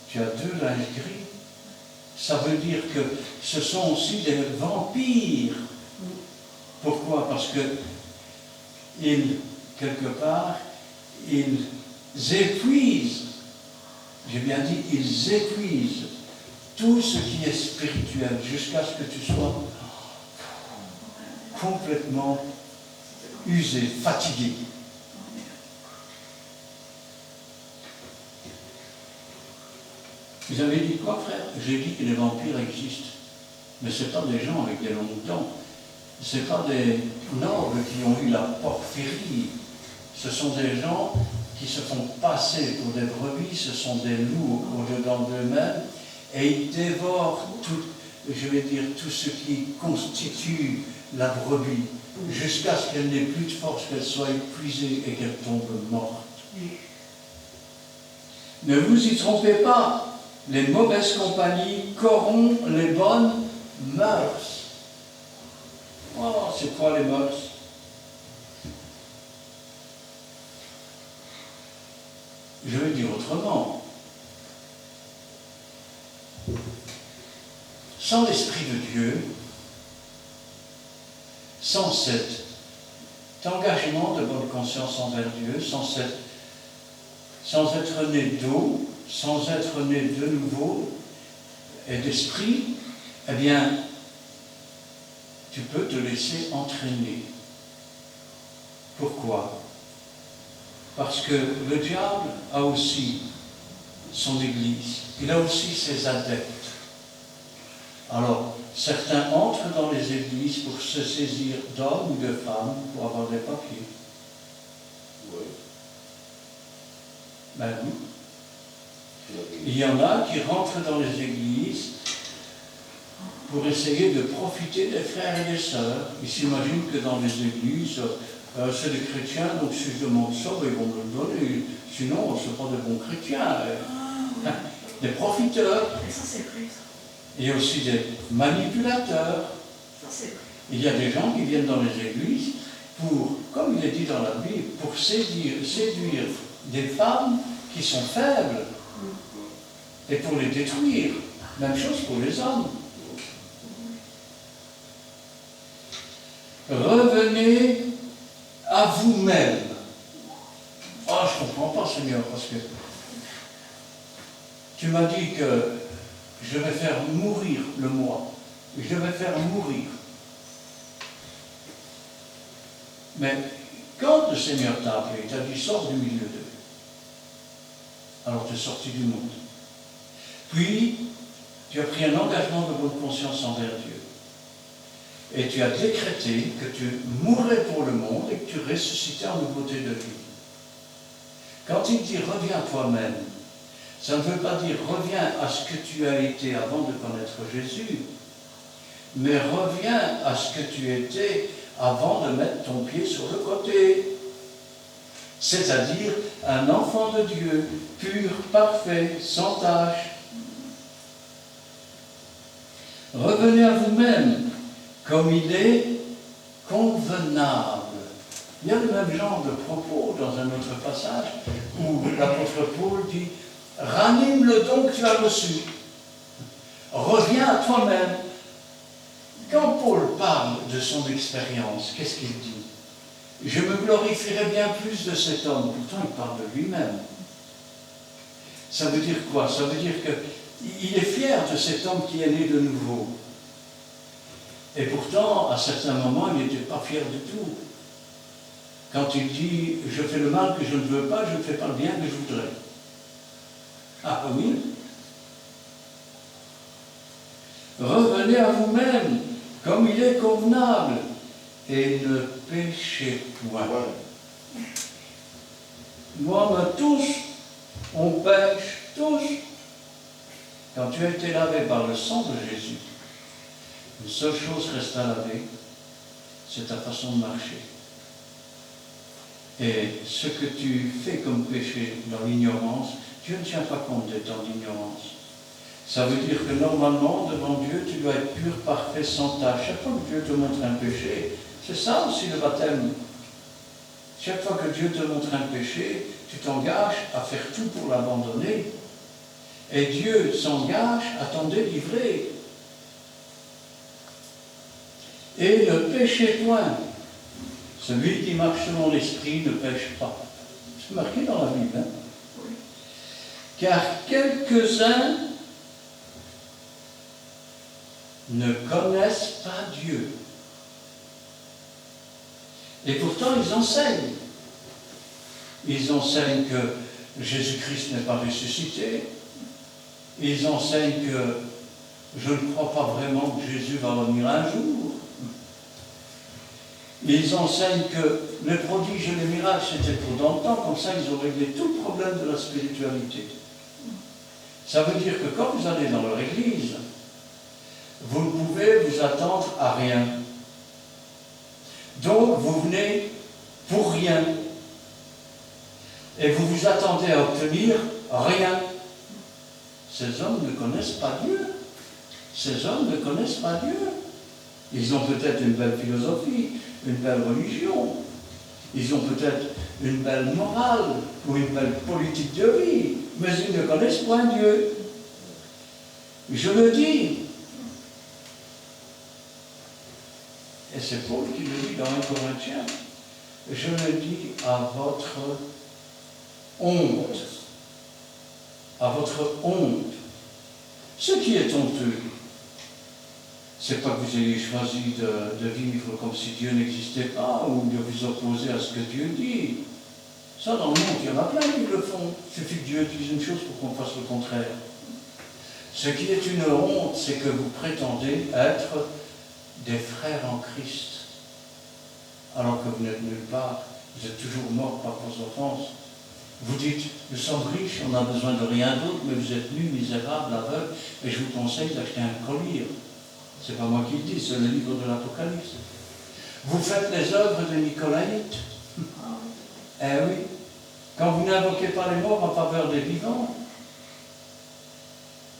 tu as deux linges gris. Ça veut dire que ce sont aussi des vampires. Pourquoi? Parce que ils, quelque part, ils épuisent, j'ai bien dit, ils épuisent tout ce qui est spirituel jusqu'à ce que tu sois complètement usé, fatigué. Vous avez dit quoi, frère? J'ai dit que les vampires existent. Mais ce n'est pas des gens avec des longues dents. Ce n'est pas des nobles qui ont eu la porphyrie. Ce sont des gens qui se font passer pour des brebis, ce sont des loups au-dedans d'eux-mêmes, et ils dévorent tout, je vais dire, tout ce qui constitue la brebis, jusqu'à ce qu'elle n'ait plus de force, qu'elle soit épuisée et qu'elle tombe morte. Ne vous y trompez pas. Les mauvaises compagnies corrompent les bonnes mœurs. Oh, c'est quoi les mœurs? Je vais dire autrement. Sans l'Esprit de Dieu, sans cet engagement de bonne conscience envers Dieu, sans être né d'eau, sans être né de nouveau et d'esprit, eh bien, tu peux te laisser entraîner. Pourquoi? Parce que le diable a aussi son église, il a aussi ses adeptes. Alors, certains entrent dans les églises pour se saisir d'hommes ou de femmes pour avoir des papiers.
Oui.
Ben oui. Il y en a qui rentrent dans les églises pour essayer de profiter des frères et des sœurs. Ils s'imaginent que dans les églises, c'est des chrétiens, donc si je demande ça, ils vont me le donner. Sinon, ce ne sont pas de bons chrétiens. Des profiteurs.
Ça, c'est vrai, ça.
Il y a aussi des manipulateurs.
Ça, c'est vrai.
Il y a des gens qui viennent dans les églises pour, comme il est dit dans la Bible, pour séduire des femmes qui sont faibles et pour les détruire. Même chose pour les hommes. Revenez à vous-même. Oh, je ne comprends pas, Seigneur, parce que tu m'as dit que je vais faire mourir le moi. Je vais faire mourir. Mais quand le Seigneur t'a appelé, il t'a dit sors du milieu d'eux. Alors tu es sorti du monde. Puis, tu as pris un engagement de bonne conscience envers Dieu. Et tu as décrété que tu mourrais pour le monde et que tu ressuscitais en nouveauté de vie. Quand il dit reviens toi-même, ça ne veut pas dire reviens à ce que tu as été avant de connaître Jésus, mais reviens à ce que tu étais avant de mettre ton pied sur le côté. C'est-à-dire un enfant de Dieu, pur, parfait, sans tache. Revenez à vous-même, comme il est convenable. Il y a le même genre de propos dans un autre passage où l'apôtre Paul dit « Ranime le don que tu as reçu. Reviens à toi-même. » Quand Paul parle de son expérience, qu'est-ce qu'il dit? « Je me glorifierai bien plus de cet homme. » Pourtant, il parle de lui-même. Ça veut dire quoi? Ça veut dire qu'il est fier de cet homme qui est né de nouveau. Et pourtant, à certains moments, il n'était pas fier du tout. Quand il dit « Je fais le mal que je ne veux pas, je ne fais pas le bien que je voudrais. » Ah oui. revenez à vous-même, comme il est convenable, et ne péchez point.
Ouais.
Moi, tous, on pêche, tous. Quand tu as été lavé par le sang de Jésus, une seule chose reste à laver, c'est ta façon de marcher. Et ce que tu fais comme péché dans l'ignorance, Dieu ne tient pas compte de ton ignorance. Ça veut dire que normalement, devant Dieu, tu dois être pur, parfait, sans tache. Chaque fois que Dieu te montre un péché, c'est ça aussi le baptême. Chaque fois que Dieu te montre un péché, tu t'engages à faire tout pour l'abandonner. Et Dieu s'engage à t'en délivrer. Et ne péchez point. Celui qui marche selon l'esprit ne pêche pas. C'est marqué dans la Bible. Hein? Car quelques-uns ne connaissent pas Dieu. Et pourtant, ils enseignent. Ils enseignent que Jésus-Christ n'est pas ressuscité. Ils enseignent que je ne crois pas vraiment que Jésus va revenir un jour. Ils enseignent que les prodiges et les miracles, c'était pour dans le temps, comme ça ils ont réglé tout le problème de la spiritualité. Ça veut dire que quand vous allez dans leur église, vous ne pouvez vous attendre à rien. Donc vous venez pour rien. Et vous vous attendez à obtenir rien. Ces hommes ne connaissent pas Dieu. Ces hommes ne connaissent pas Dieu. Ils ont peut-être une belle philosophie, une belle religion. Ils ont peut-être une belle morale ou une belle politique de vie. Mais ils ne connaissent point Dieu. Je le dis. Et c'est Paul qui le dit dans 1 Corinthiens. Je le dis à votre honte. À votre honte. Ce qui est honteux, c'est pas que vous ayez choisi de vivre comme si Dieu n'existait pas ou de vous opposer à ce que Dieu dit. Ça, dans le monde, il y en a plein qui le font. Il suffit que Dieu dise une chose pour qu'on fasse le contraire. Ce qui est une honte, c'est que vous prétendez être des frères en Christ, alors que vous n'êtes nulle part. Vous êtes toujours morts par vos offenses. Vous dites, nous sommes riches, on n'a besoin de rien d'autre, mais vous êtes nus, misérables, aveugles, et je vous conseille d'acheter un collier. C'est pas moi qui le dis, c'est le livre de l'Apocalypse. Vous faites les œuvres des Nicolaïtes. Eh oui, quand vous n'invoquez pas les morts en faveur des vivants.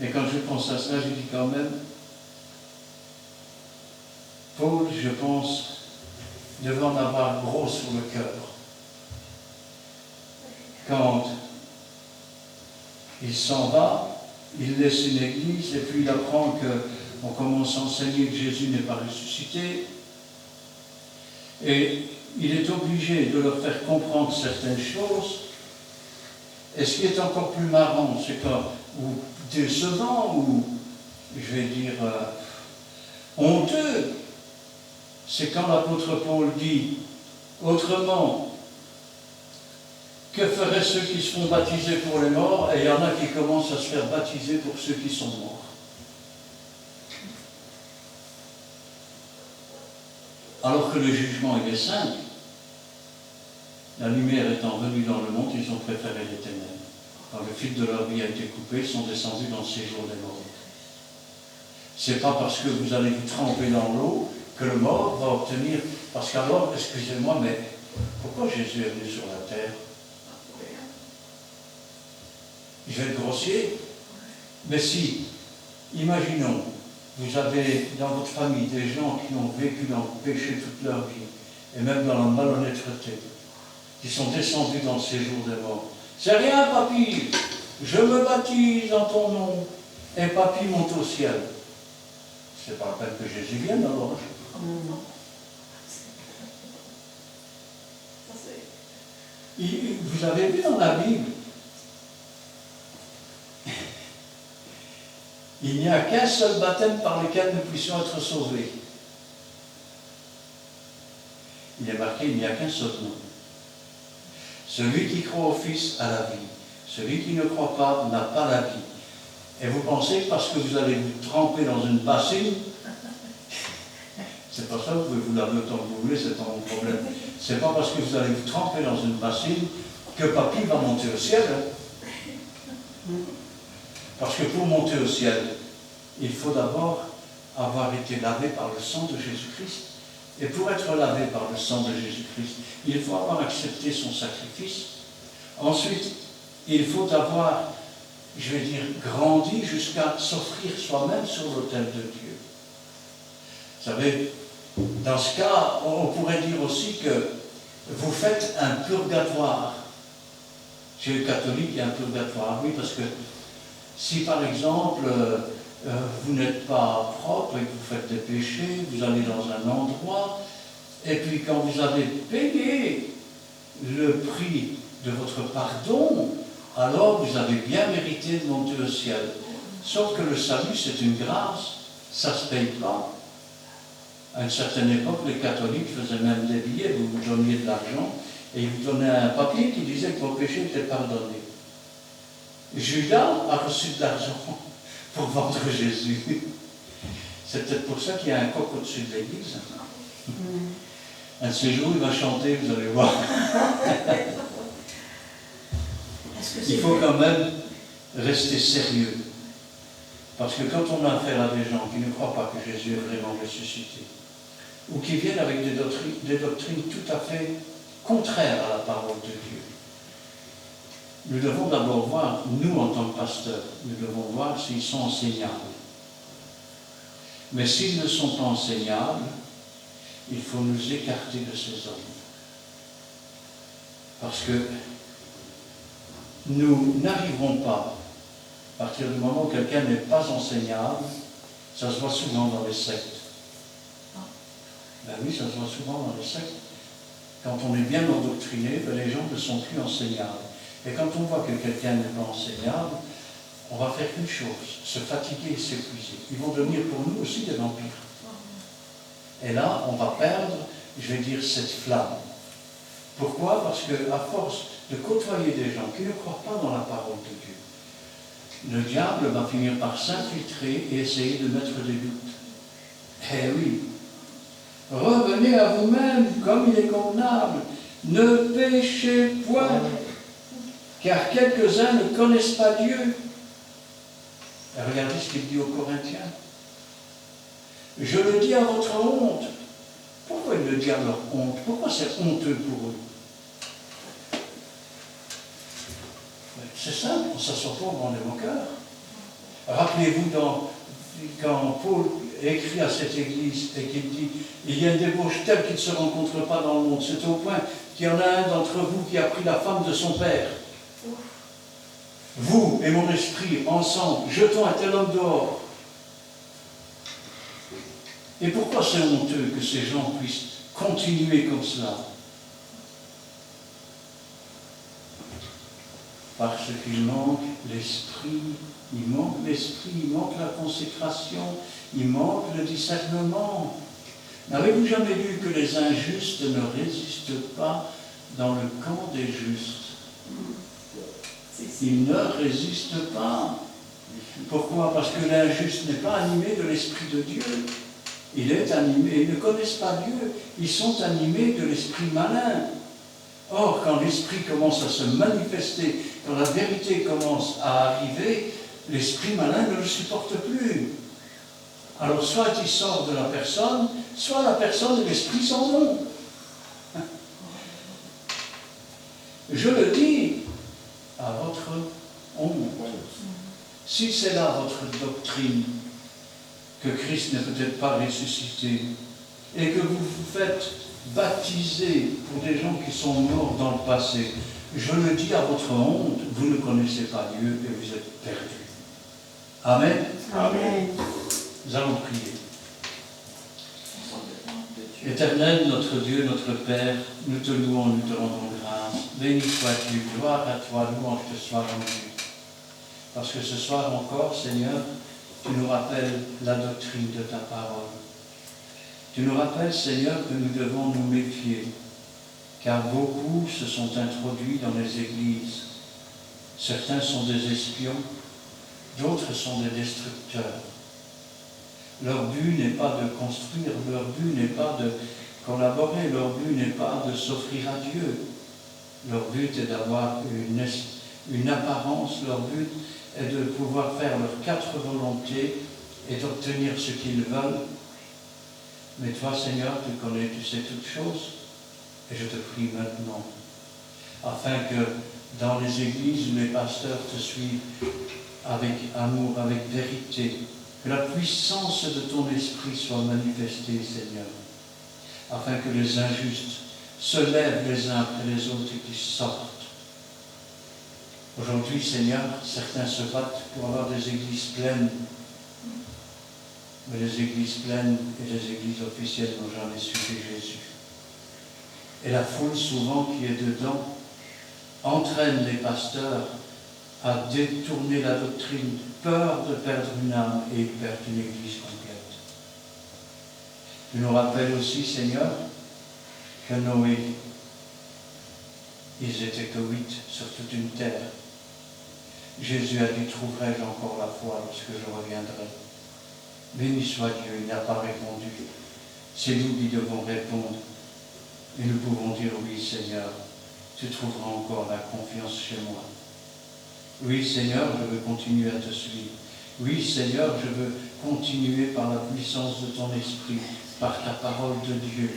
Et quand je pense à cela, je dis quand même, Paul, je pense, devait en avoir gros sur le cœur. Quand il s'en va, il laisse une église et puis il apprend qu'on commence à enseigner que Jésus n'est pas ressuscité. Et il est obligé de leur faire comprendre certaines choses. Et ce qui est encore plus marrant, c'est ou décevant, ou je vais dire honteux, c'est quand l'apôtre Paul dit autrement, que feraient ceux qui se font baptiser pour les morts, et il y en a qui commencent à se faire baptiser pour ceux qui sont morts. Alors que le jugement, il est simple. La lumière étant venue dans le monde, ils ont préféré les ténèbres. Quand le fil de leur vie a été coupé, ils sont descendus dans le séjour des morts. C'est pas parce que vous allez vous tremper dans l'eau que le mort va obtenir. Parce qu'alors, excusez-moi, mais pourquoi Jésus est venu sur la terre? Je vais être grossier, mais si, imaginons, vous avez dans votre famille des gens qui ont vécu dans le péché toute leur vie, et même dans la malhonnêteté, qui sont descendus dans le séjour des morts. C'est rien, papy, je me baptise en ton nom, et papy monte au ciel. C'est pas la peine que Jésus vienne alors. Vous avez vu dans la Bible, il n'y a qu'un seul baptême par lequel nous puissions être sauvés. Il est marqué, il n'y a qu'un seul nom. Celui qui croit au Fils a la vie. Celui qui ne croit pas n'a pas la vie. Et vous pensez que parce que vous allez vous tremper dans une bassine, c'est pas ça, vous pouvez vous laver autant que vous voulez, c'est pas mon problème. C'est pas parce que vous allez vous tremper dans une bassine que papy va monter au ciel. Hein. Parce que pour monter au ciel, il faut d'abord avoir été lavé par le sang de Jésus-Christ. Et pour être lavé par le sang de Jésus-Christ, il faut avoir accepté son sacrifice. Ensuite, il faut avoir, je vais dire, grandi jusqu'à s'offrir soi-même sur l'autel de Dieu. Vous savez, dans ce cas, on pourrait dire aussi que vous faites un purgatoire. Chez les catholiques, il y a un purgatoire, oui, parce que si par exemple, vous n'êtes pas propre et que vous faites des péchés, vous allez dans un endroit, et puis quand vous avez payé le prix de votre pardon, alors vous avez bien mérité de monter au ciel. Sauf que le salut, c'est une grâce, ça ne se paye pas. À une certaine époque, les catholiques faisaient même des billets, vous vous donniez de l'argent, et ils vous donnaient un papier qui disait que vos péchés étaient pardonnés. Judas a reçu de l'argent pour vendre Jésus. C'est peut-être pour ça qu'il y a un coq au-dessus de l'église. Un de ces jours, il va chanter, vous allez voir. Il faut quand même rester sérieux. Parce que quand on a affaire à des gens qui ne croient pas que Jésus est vraiment ressuscité, ou qui viennent avec des doctrines tout à fait contraires à la parole de Dieu, nous devons d'abord voir, nous en tant que pasteurs, nous devons voir s'ils sont enseignables. Mais s'ils ne sont pas enseignables, il faut nous écarter de ces hommes. Parce que nous n'arriverons pas, à partir du moment où quelqu'un n'est pas enseignable, ça se voit souvent dans les sectes. Ben oui, ça se voit souvent dans les sectes. Quand on est bien endoctriné, ben les gens ne sont plus enseignables. Et quand on voit que quelqu'un n'est pas enseignable, on va faire qu'une chose, se fatiguer et s'épuiser. Ils vont devenir pour nous aussi des vampires. Et là, on va perdre, je vais dire, cette flamme. Pourquoi? Parce qu'à force de côtoyer des gens qui ne croient pas dans la parole de Dieu, le diable va finir par s'infiltrer et essayer de mettre des doutes. Eh oui, revenez à vous-même comme il est convenable. Ne péchez point, car quelques-uns ne connaissent pas Dieu. Et regardez ce qu'il dit aux Corinthiens. Je le dis à votre honte. Pourquoi il le dit à leur honte? Pourquoi c'est honteux pour eux? C'est simple, on ne s'assoit pas au grand de mon cœur. Rappelez-vous quand Paul écrit à cette église et qu'il dit il y a une débauche telle qu'il ne se rencontre pas dans le monde. C'est au point qu'il y en a un d'entre vous qui a pris la femme de son père. Vous et mon esprit, ensemble, jetons un tel homme dehors. Et pourquoi c'est honteux que ces gens puissent continuer comme cela? Parce qu'il manque l'esprit, il manque la consécration, il manque le discernement. N'avez-vous jamais lu que les injustes ne résistent pas dans le camp des justes? Ils ne résistent pas. Pourquoi? Parce que l'injuste n'est pas animé de l'Esprit de Dieu. Il est animé, ils ne connaissent pas Dieu, ils sont animés de l'esprit malin. Or, quand l'esprit commence à se manifester, quand la vérité commence à arriver, l'esprit malin ne le supporte plus. Alors, soit il sort de la personne, soit la personne et l'esprit s'en vont. Je le dis à votre honte. Si c'est là votre doctrine, que Christ n'est peut-être pas ressuscité, et que vous vous faites baptiser pour des gens qui sont morts dans le passé, je le dis à votre honte, vous ne connaissez pas Dieu et vous êtes perdus. Amen.
Amen.
Nous allons prier. Éternel, notre Dieu, notre Père, nous te louons, nous te rendons grâce. Béni sois-tu, gloire à toi, louange te soit rendue. Parce que ce soir encore, Seigneur, tu nous rappelles la doctrine de ta parole. Tu nous rappelles, Seigneur, que nous devons nous méfier, car beaucoup se sont introduits dans les églises. Certains sont des espions, D'autres sont des destructeurs. Leur but n'est pas de construire, leur but n'est pas de collaborer, leur but n'est pas de s'offrir à Dieu. Leur but est d'avoir une apparence, leur but est de pouvoir faire leurs 4 volontés et d'obtenir ce qu'ils veulent. Mais toi, Seigneur, tu connais, tu sais toutes choses, et je te prie maintenant, afin que dans les églises où les pasteurs te suivent avec amour, avec vérité, que la puissance de ton esprit soit manifestée, Seigneur, afin que les injustes se lèvent les uns après les autres et qu'ils sortent. Aujourd'hui, Seigneur, certains se battent pour avoir des églises pleines, mais les églises pleines et les églises officielles n'ont jamais suivi Jésus. Et la foule, souvent, qui est dedans, entraîne les pasteurs à détourner la doctrine, peur de perdre une âme, et ils perdent une église complète. Tu nous rappelles aussi, Seigneur, que Noé, ils étaient que 8 sur toute une terre. Jésus a dit, trouverai-je encore la foi lorsque je reviendrai? Béni soit Dieu, il n'a pas répondu. C'est nous qui devons répondre. Et nous pouvons dire, oui Seigneur, tu trouveras encore la confiance chez moi. Oui Seigneur, je veux continuer à te suivre. Oui Seigneur, je veux continuer par la puissance de ton esprit, par ta parole de Dieu.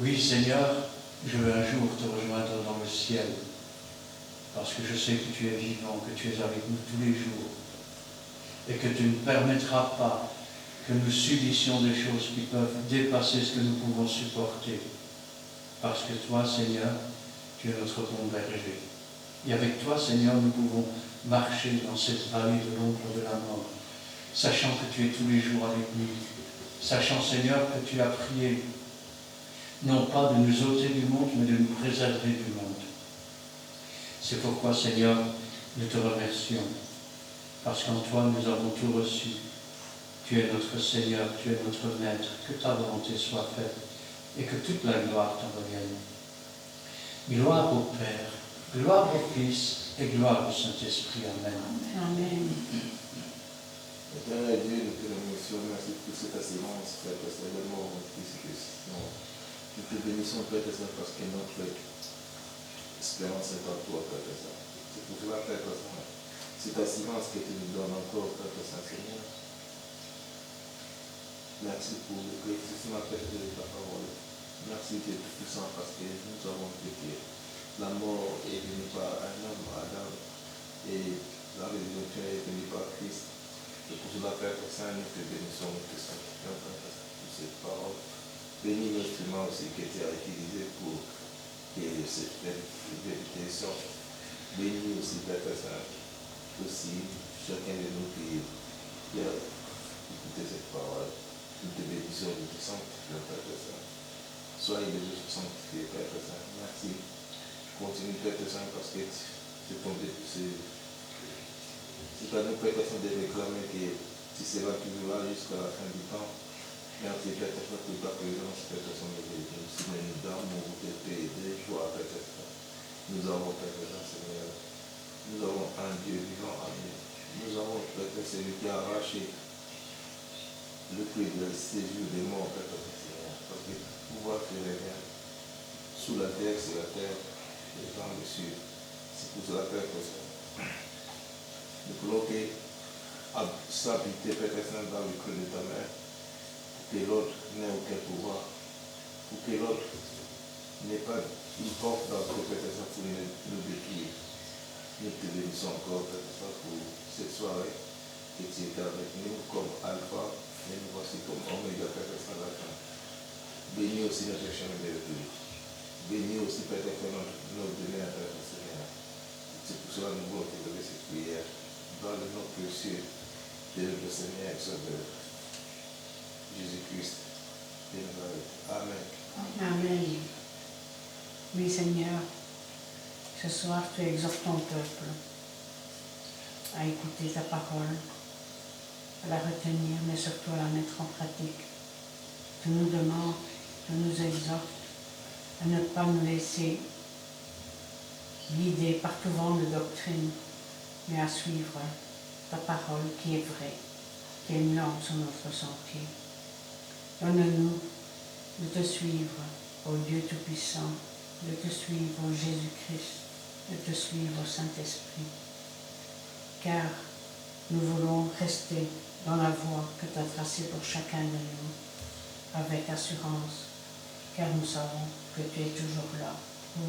Oui Seigneur, je veux un jour te rejoindre dans le ciel, parce que je sais que tu es vivant, que tu es avec nous tous les jours, et que tu ne permettras pas que nous subissions des choses qui peuvent dépasser ce que nous pouvons supporter. Parce que toi, Seigneur, tu es notre bon berger. Et avec toi, Seigneur, nous pouvons marcher dans cette vallée de l'ombre de la mort, sachant que tu es tous les jours avec nous, sachant, Seigneur, que tu as prié, non pas de nous ôter du monde, mais de nous préserver du monde. C'est pourquoi, Seigneur, nous te remercions, parce qu'en toi, nous avons tout reçu. Tu es notre Seigneur, tu es notre Maître, que ta volonté soit faite, et que toute la gloire t'en revienne. Gloire au Père, gloire au Fils, et gloire au Saint-Esprit. Amen.
Amen.
Éternel Dieu, nous te remercions, merci pour cette assurance, Père, parce que le mort en Christ. Nous te bénissons, Père, parce que notre espérance est en toi, Père. C'est pour cela, Père, cette assurance que tu nous donnes encore, Père, Saint-Seigneur. Merci pour l'éclaircissement, Père, de ta parole. Merci, tu es tout puissant, parce que nous avons péché. La mort est venue par un homme, Adam, et la résurrection est venue par Christ. Et pour cela, Père Saint, nous te bénissons, nous te sanctifions, Père, pour cette parole. Bénis l'instrument aussi que tu as utilisé pour que cette vérité sorte. Bénis aussi, Père Saint, aussi chacun de nous qui a écouté cette parole. Nous te bénissons, nous te sanctifions, Père Saint. Soyez les autres sanctifiés, Père Saint. Merci. Continue, Père Saint, parce que c'est ton but. C'est à nous, Père Saint, de réclamer que tu seras toujours là jusqu'à la fin du temps. Merci, Père Saint, pour ta présence, Père Saint, nous d'amour, de paix, de joie, Père Saint. Nous avons, Père Saint, Seigneur, nous avons un Dieu vivant à nous. Nous avons, Père Saint, celui qui a arraché le prix de séjour des morts, Père Saint, parce que pouvoir faire rien sous la terre, c'est la terre, et dans le ciel. C'est pour cela, Père Saint. Nous voulons s'habiter, Père Saint, dans le creux de ta main, pour que l'autre n'ait aucun pouvoir, pour que l'autre n'ait pas une porte dans le Père Saint pour nous détruire. Nous te bénissons encore, Père Saint, pour cette soirée, que tu étais avec nous comme Alpha, et nous voici comme Oméga, Père Saint, la fin. Bénis aussi notre chemin de République. Bénis aussi, Père Saint, notre demeure, Père Saint. C'est pour cela que nous voulons te donner cette prière dans le nom précieux de notre Seigneur et Sauveur, Jésus-Christ de Nazareth. Amen.
Amen. Oui, Seigneur, ce soir, tu exhortes ton peuple à écouter ta parole, à la retenir, mais surtout à la mettre en pratique. Tu nous demandes, tu nous exhortes à ne pas nous laisser guider par tout vent de doctrine, mais à suivre ta parole qui est vraie, qui est une lampe sur notre sentier. Donne-nous de te suivre, ô Dieu Tout-Puissant, de te suivre, ô Jésus-Christ, de te suivre, ô Saint-Esprit, car nous voulons rester dans la voie que tu as tracée pour chacun de nous, avec assurance, car nous savons que tu es toujours là pour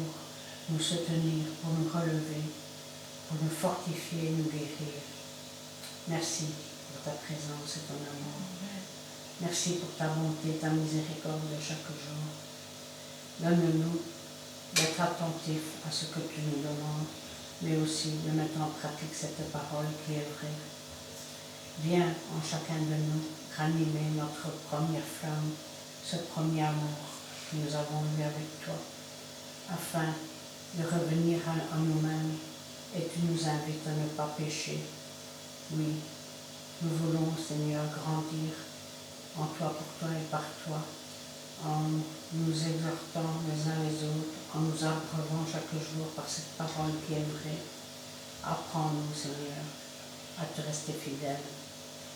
nous soutenir, pour nous relever, pour nous fortifier et nous guérir. Merci pour ta présence et ton amour. Merci pour ta bonté et ta miséricorde de chaque jour. Donne-nous d'être attentifs à ce que tu nous demandes, mais aussi de mettre en pratique cette parole qui est vraie. Viens en chacun de nous ranimer notre première flamme, ce premier amour que nous avons eu avec toi, afin de revenir à nous-mêmes, et tu nous invites à ne pas pécher. Oui, nous voulons, Seigneur, grandir en toi, pour toi et par toi, en nous exhortant les uns les autres, en nous abreuvant chaque jour par cette parole qui est vraie. Apprends-nous, Seigneur, à te rester fidèle.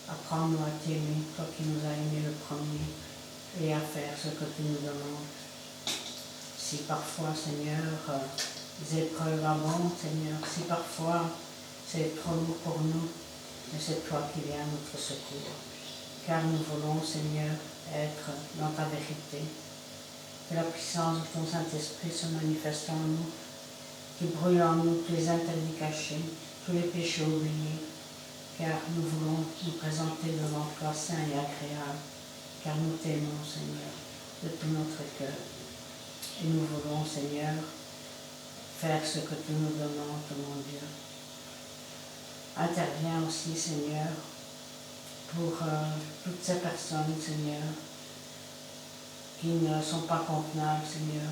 Apprends-nous à t'aimer, toi qui nous as aimés le premier, et à faire ce que tu nous demandes. Si parfois, Seigneur, les épreuves abondent, Seigneur, si parfois c'est trop lourd pour nous, mais c'est toi qui viens à notre secours. Car nous voulons, Seigneur, être dans ta vérité. Que la puissance de ton Saint-Esprit se manifeste en nous, qui brûle en nous tous les interdits cachés, tous les péchés oubliés, car nous voulons nous présenter devant toi saint et agréable, car nous t'aimons, Seigneur, de tout notre cœur. Et nous voulons, Seigneur, faire ce que tu nous demandes, mon Dieu. Interviens aussi, Seigneur, pour toutes ces personnes, Seigneur, qui ne sont pas convenables, Seigneur.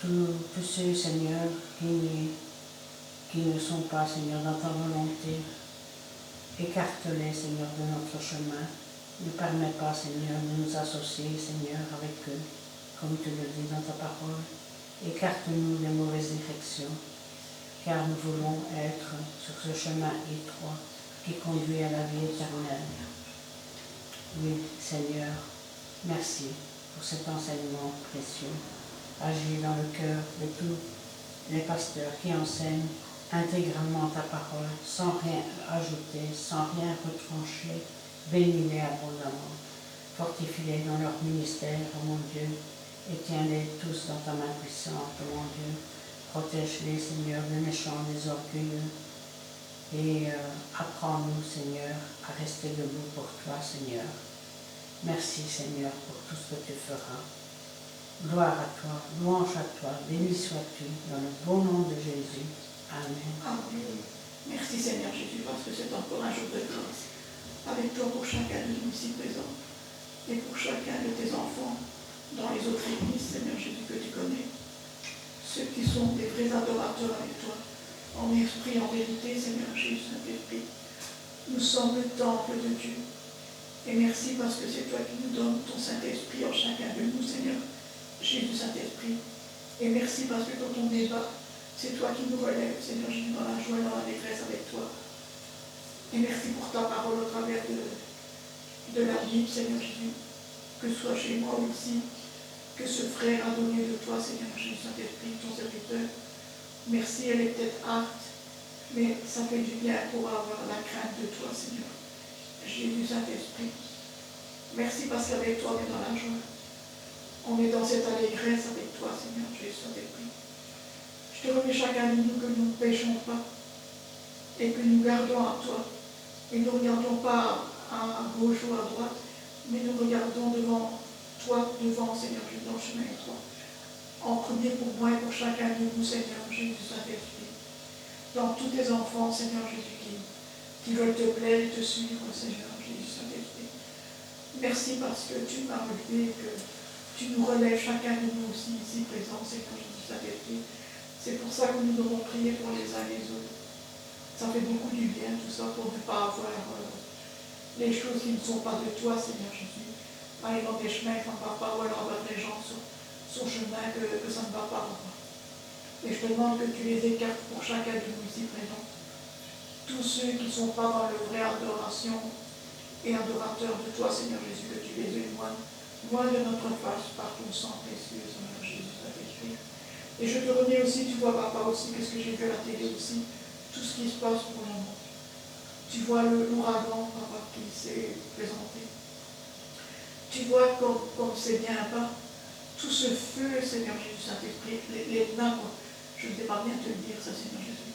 Tous ceux, Seigneur, qui ne sont pas, Seigneur, dans ta volonté. Écarte-les, Seigneur, de notre chemin. Ne permets pas, Seigneur, de nous associer, Seigneur, avec eux, comme tu le dis dans ta parole. Écarte-nous des mauvaises directions, car nous voulons être sur ce chemin étroit qui conduit à la vie éternelle. Oui, Seigneur, merci pour cet enseignement précieux. Agis dans le cœur de tous les pasteurs qui enseignent intégralement ta parole, sans rien ajouter, sans rien retrancher. Bénis-les abondamment. Fortifie-les dans leur ministère, oh mon Dieu, et tiens-les tous dans ta main puissante, oh mon Dieu. Protège-les, Seigneur, des méchants, des orgueilleux. Et apprends-nous, Seigneur, à rester debout pour toi, Seigneur. Merci, Seigneur, pour tout ce que tu feras. Gloire à toi, louange à toi, béni sois-tu, dans le bon nom de Jésus. Amen.
Amen. Merci, Seigneur Jésus, parce que c'est encore un jour de grâce. Avec toi pour chacun de nous ici présents, et pour chacun de tes enfants dans les autres églises, Seigneur Jésus, que tu connais. Ceux qui sont des vrais adorateurs avec toi, en esprit, en vérité, Seigneur Jésus, Saint-Esprit. Nous sommes le temple de Dieu. Et merci parce que c'est toi qui nous donnes ton Saint-Esprit en chacun de nous, Seigneur Jésus, Saint-Esprit. Et merci parce que quand on débat, c'est toi qui nous relèves, Seigneur Jésus, dans la joie et dans la détresse avec toi. Et merci pour ta parole au travers de la Bible, Seigneur Jésus. Que ce soit chez moi ou ici, que ce frère a donné de toi, Seigneur Jésus, Saint-Esprit, ton serviteur. Merci, elle est peut-être hâte, mais ça fait du bien pour avoir la crainte de toi, Seigneur Jésus, Saint-Esprit. Merci parce qu'avec toi, on est dans la joie. On est dans cette allégresse avec toi, Seigneur Jésus, Saint-Esprit. Je te remets chacun de nous que nous ne péchons pas et que nous gardons à toi. Et nous ne regardons pas à gauche ou à droite, mais nous regardons devant toi, devant, Seigneur Jésus, dans le chemin étroit. En premier pour moi et pour chacun de nous, Seigneur Jésus, Saint-Esprit. Dans tous tes enfants, Seigneur Jésus, qui veulent te plaire et te suivre, Seigneur Jésus, Saint-Esprit. Merci parce que tu m'as relevé et que tu nous relèves chacun de nous aussi ici présents, Seigneur Jésus, Saint-Esprit. C'est pour ça que nous devons prier pour les uns les autres. Ça fait beaucoup du bien, tout ça, pour ne pas avoir les choses qui ne sont pas de toi, Seigneur Jésus. Aller dans des chemins qui ne vont pas, ou alors avoir des gens sur son chemin que ça ne va pas. Et je te demande que tu les écartes pour chacun de nous ici présents. tous ceux qui ne sont pas dans le vrai adoration et adorateurs de toi, Seigneur Jésus, que tu les éloignes, loin de notre face, par ton sang précieux, Seigneur Jésus, Saint-Esprit. Et je te remets aussi, tu vois, Papa, aussi, qu'est-ce que j'ai vu à la télé aussi, tout ce qui se passe pour le moment. Tu vois l'ouragan, Papa, qui s'est présenté. Tu vois comme c'est bien bas, tout ce feu, Seigneur Jésus, Saint-Esprit, les nappes, je ne sais pas bien te le dire, ça, Seigneur Jésus.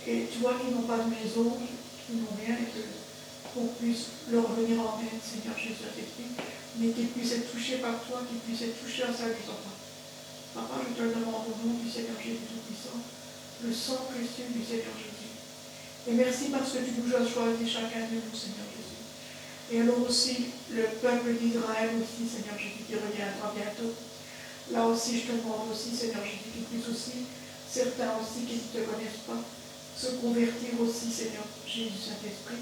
Et tu vois qu'ils n'ont pas de maison, qu'ils n'ont rien, et qu'on puisse leur venir en aide, Seigneur Jésus, Saint-Esprit, mais qu'ils puissent être touchés par toi, qu'ils puissent être touchés à ça, Papa. Papa, je te le demande au nom du Seigneur Jésus Tout-Puissant, le sang précieux du Seigneur Jésus. Et merci parce que tu nous as choisi chacun de nous, Seigneur Jésus. Et alors aussi, le peuple d'Israël aussi, Seigneur Jésus, qui reviendra bientôt. Là aussi, je te demande aussi, Seigneur Jésus, qu'ils puissent aussi, certains aussi qui ne te connaissent pas, se convertir aussi, Seigneur Jésus Saint-Esprit.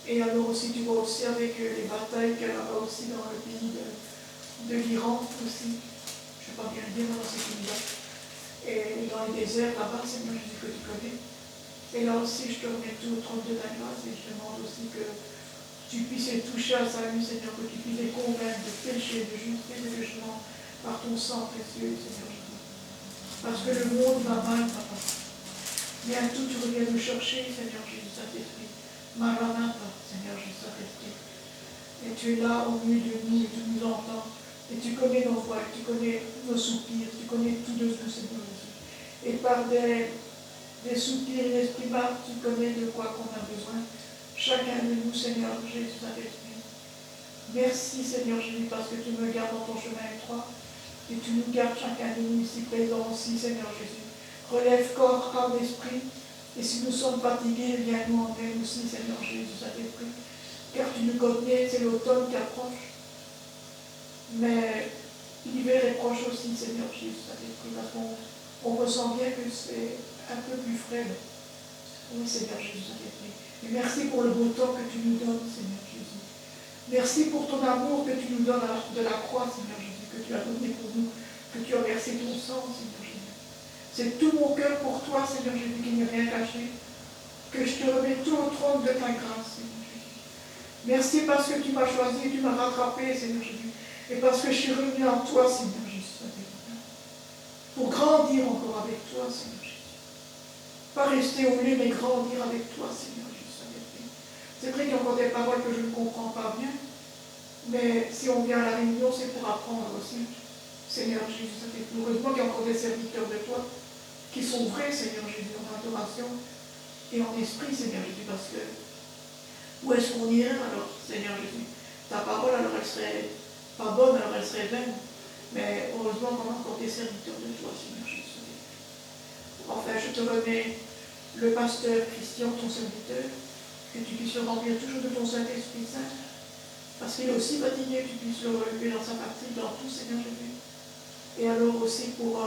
Et alors aussi, tu vois aussi avec les batailles qu'il y a là-bas aussi dans le pays de l'Iran aussi. Je ne sais pas bien le dire dans ces pays-là. Et dans les déserts là-bas, Seigneur Jésus, que tu connais. Et là aussi, je te remets tout au trône de ta grâce et je te demande aussi que tu puisses les toucher à salut, Seigneur, que tu puisses les convaincre de péché, de justice et de jugement par ton sang précieux, Seigneur Jésus. Parce que le monde va mal, Papa. Bientôt tu reviens nous chercher, Seigneur Jésus, Saint-Esprit. Maranatha, Seigneur Jésus, Saint-Esprit. Et tu es là au milieu de nous et tu nous entends. Et tu connais nos voix, tu connais nos soupirs, tu connais tout de nous, Seigneur Jésus. Et par des soupirs inexprimables, tu connais de quoi qu'on a besoin. Chacun de nous, Seigneur Jésus, Saint-Esprit. Merci, Seigneur Jésus, parce que tu me gardes dans ton chemin étroit et tu nous gardes chacun de nous ici présents aussi, Seigneur Jésus. Relève corps, âme, esprit. Et si nous sommes fatigués, viens nous en aide aussi, Seigneur Jésus, Saint-Esprit. Car tu nous connais, c'est l'automne qui approche. Mais l'hiver est proche aussi, Seigneur Jésus, Saint-Esprit, parce qu'on ressent bien que c'est un peu plus frais. Oui, Seigneur Jésus, Saint-Esprit. Et merci pour le beau temps que tu nous donnes, Seigneur Jésus. Merci pour ton amour que tu nous donnes de la croix, Seigneur Jésus, que tu as donné pour nous, que tu as versé ton sang, Seigneur Jésus. C'est tout mon cœur pour toi, Seigneur Jésus, qui n'est rien caché, que je te remets tout au trône de ta grâce, Seigneur Jésus. Merci parce que tu m'as choisi, tu m'as rattrapé, Seigneur Jésus, et parce que je suis revenu en toi, Seigneur Jésus, pour grandir encore avec toi, Seigneur Jésus. Pas rester au lieu, mais grandir avec toi, Seigneur Jésus. C'est vrai qu'il y a encore des paroles que je ne comprends pas bien, mais si on vient à la réunion, c'est pour apprendre aussi. Seigneur Jésus, ça fait heureusement qu'il y a encore des serviteurs de toi qui sont vrais, Seigneur Jésus, en adoration et en esprit, Seigneur Jésus, parce que où est-ce qu'on irait alors, Seigneur Jésus? Ta parole, alors elle serait pas bonne, alors elle serait vaine, mais heureusement qu'on a encore des serviteurs de toi, Seigneur Jésus. Enfin, je te remets le pasteur Christian, ton serviteur, que tu puisses le remplir toujours de ton Saint-Esprit Saint, parce qu'il est aussi fatigué, tu puisses le relever dans sa partie, dans tout, Seigneur Jésus. Et alors aussi pour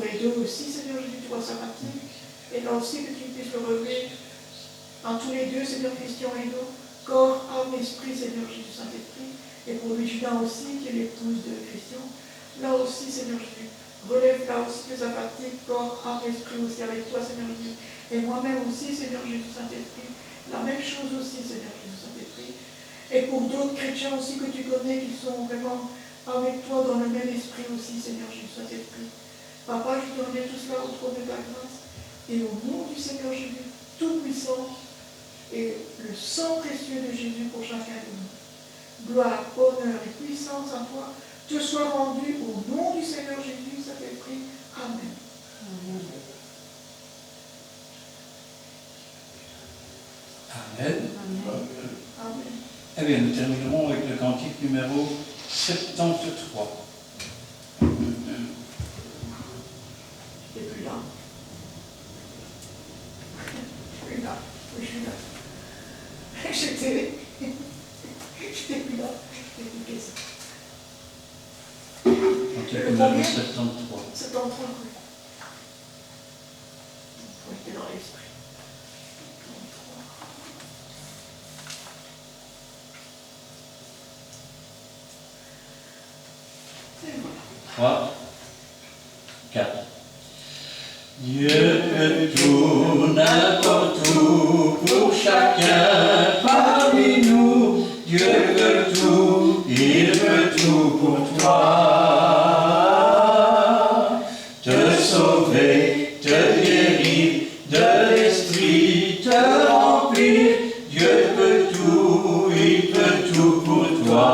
Edo aussi, Seigneur Jésus, tu vois sa partie. Et là aussi que tu puisses le relever en tous les deux, Seigneur Christian et Edo, corps, âme, esprit, Seigneur Jésus, Saint-Esprit. Et pour Vigina aussi, qui est l'épouse de Christian. Là aussi, Seigneur Jésus, relève là aussi que sa partie, corps, âme, esprit aussi avec toi, Seigneur Jésus. Et moi-même aussi, Seigneur Jésus, Saint-Esprit. La même chose aussi, Seigneur Jésus, Saint-Esprit. Et pour d'autres chrétiens aussi que tu connais, qui sont vraiment avec toi dans le même esprit aussi, Seigneur Jésus, Saint-Esprit. Papa, je te remets tout cela au trône de ta grâce. Et au nom du Seigneur Jésus, tout-puissant, et le sang précieux de Jésus pour chacun de nous. Gloire, honneur et puissance à toi te soit rendue au nom du Seigneur Jésus, Saint-Esprit. Amen.
Amen.
Amen.
Amen.
Eh bien, nous terminerons avec le cantique numéro 73.
Je n'étais plus là. Je suis là. Oui, je suis là. J'étais plus là. J'ai écouté ça.
Cantique numéro 73.
C'est en train de... Il faut être dans l'esprit. Et voilà.
3, 4. Dieu peut tout, n'importe où. chacun parmi nous. Dieu veut tout, il veut tout pour toi. Te sauver, te guérir de l'esprit, te remplir. Dieu peut tout, il peut tout pour toi.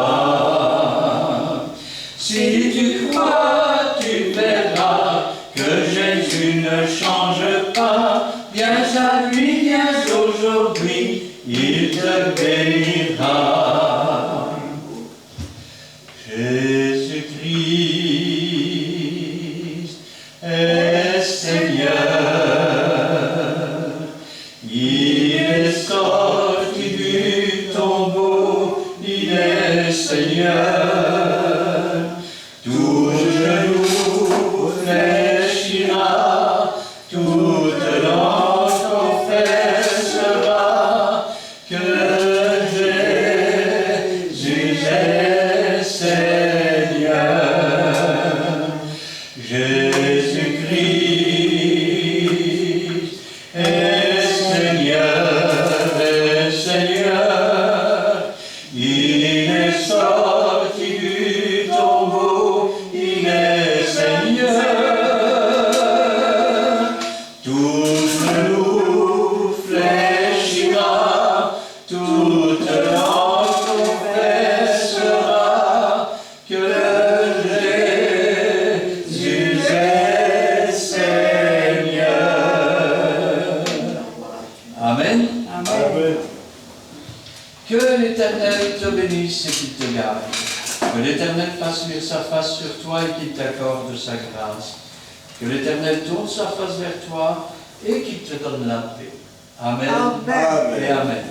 Si tu crois, tu verras que Jésus ne change pas. Viens à lui, viens aujourd'hui, il te bénira. Jésus-Christ est Seigneur. Il est sorti du tombeau, il est Seigneur. Tout genou fléchira, toute langue confessera que Jésus est Seigneur. Jésus-Christ est Seigneur. Il est sorti du tombeau, il est Seigneur. Tout genou fléchira, toute langue confessera que Jésus est Seigneur. Amen.
Amen.
Que l'Éternel te bénisse et qu'il te garde. Que l'Éternel fasse luire sa face sur toi et qu'il t'accorde sa grâce. Que l'Éternel tourne sa face vers toi et qu'il te donne la paix. Amen.
Amen.
Et Amen.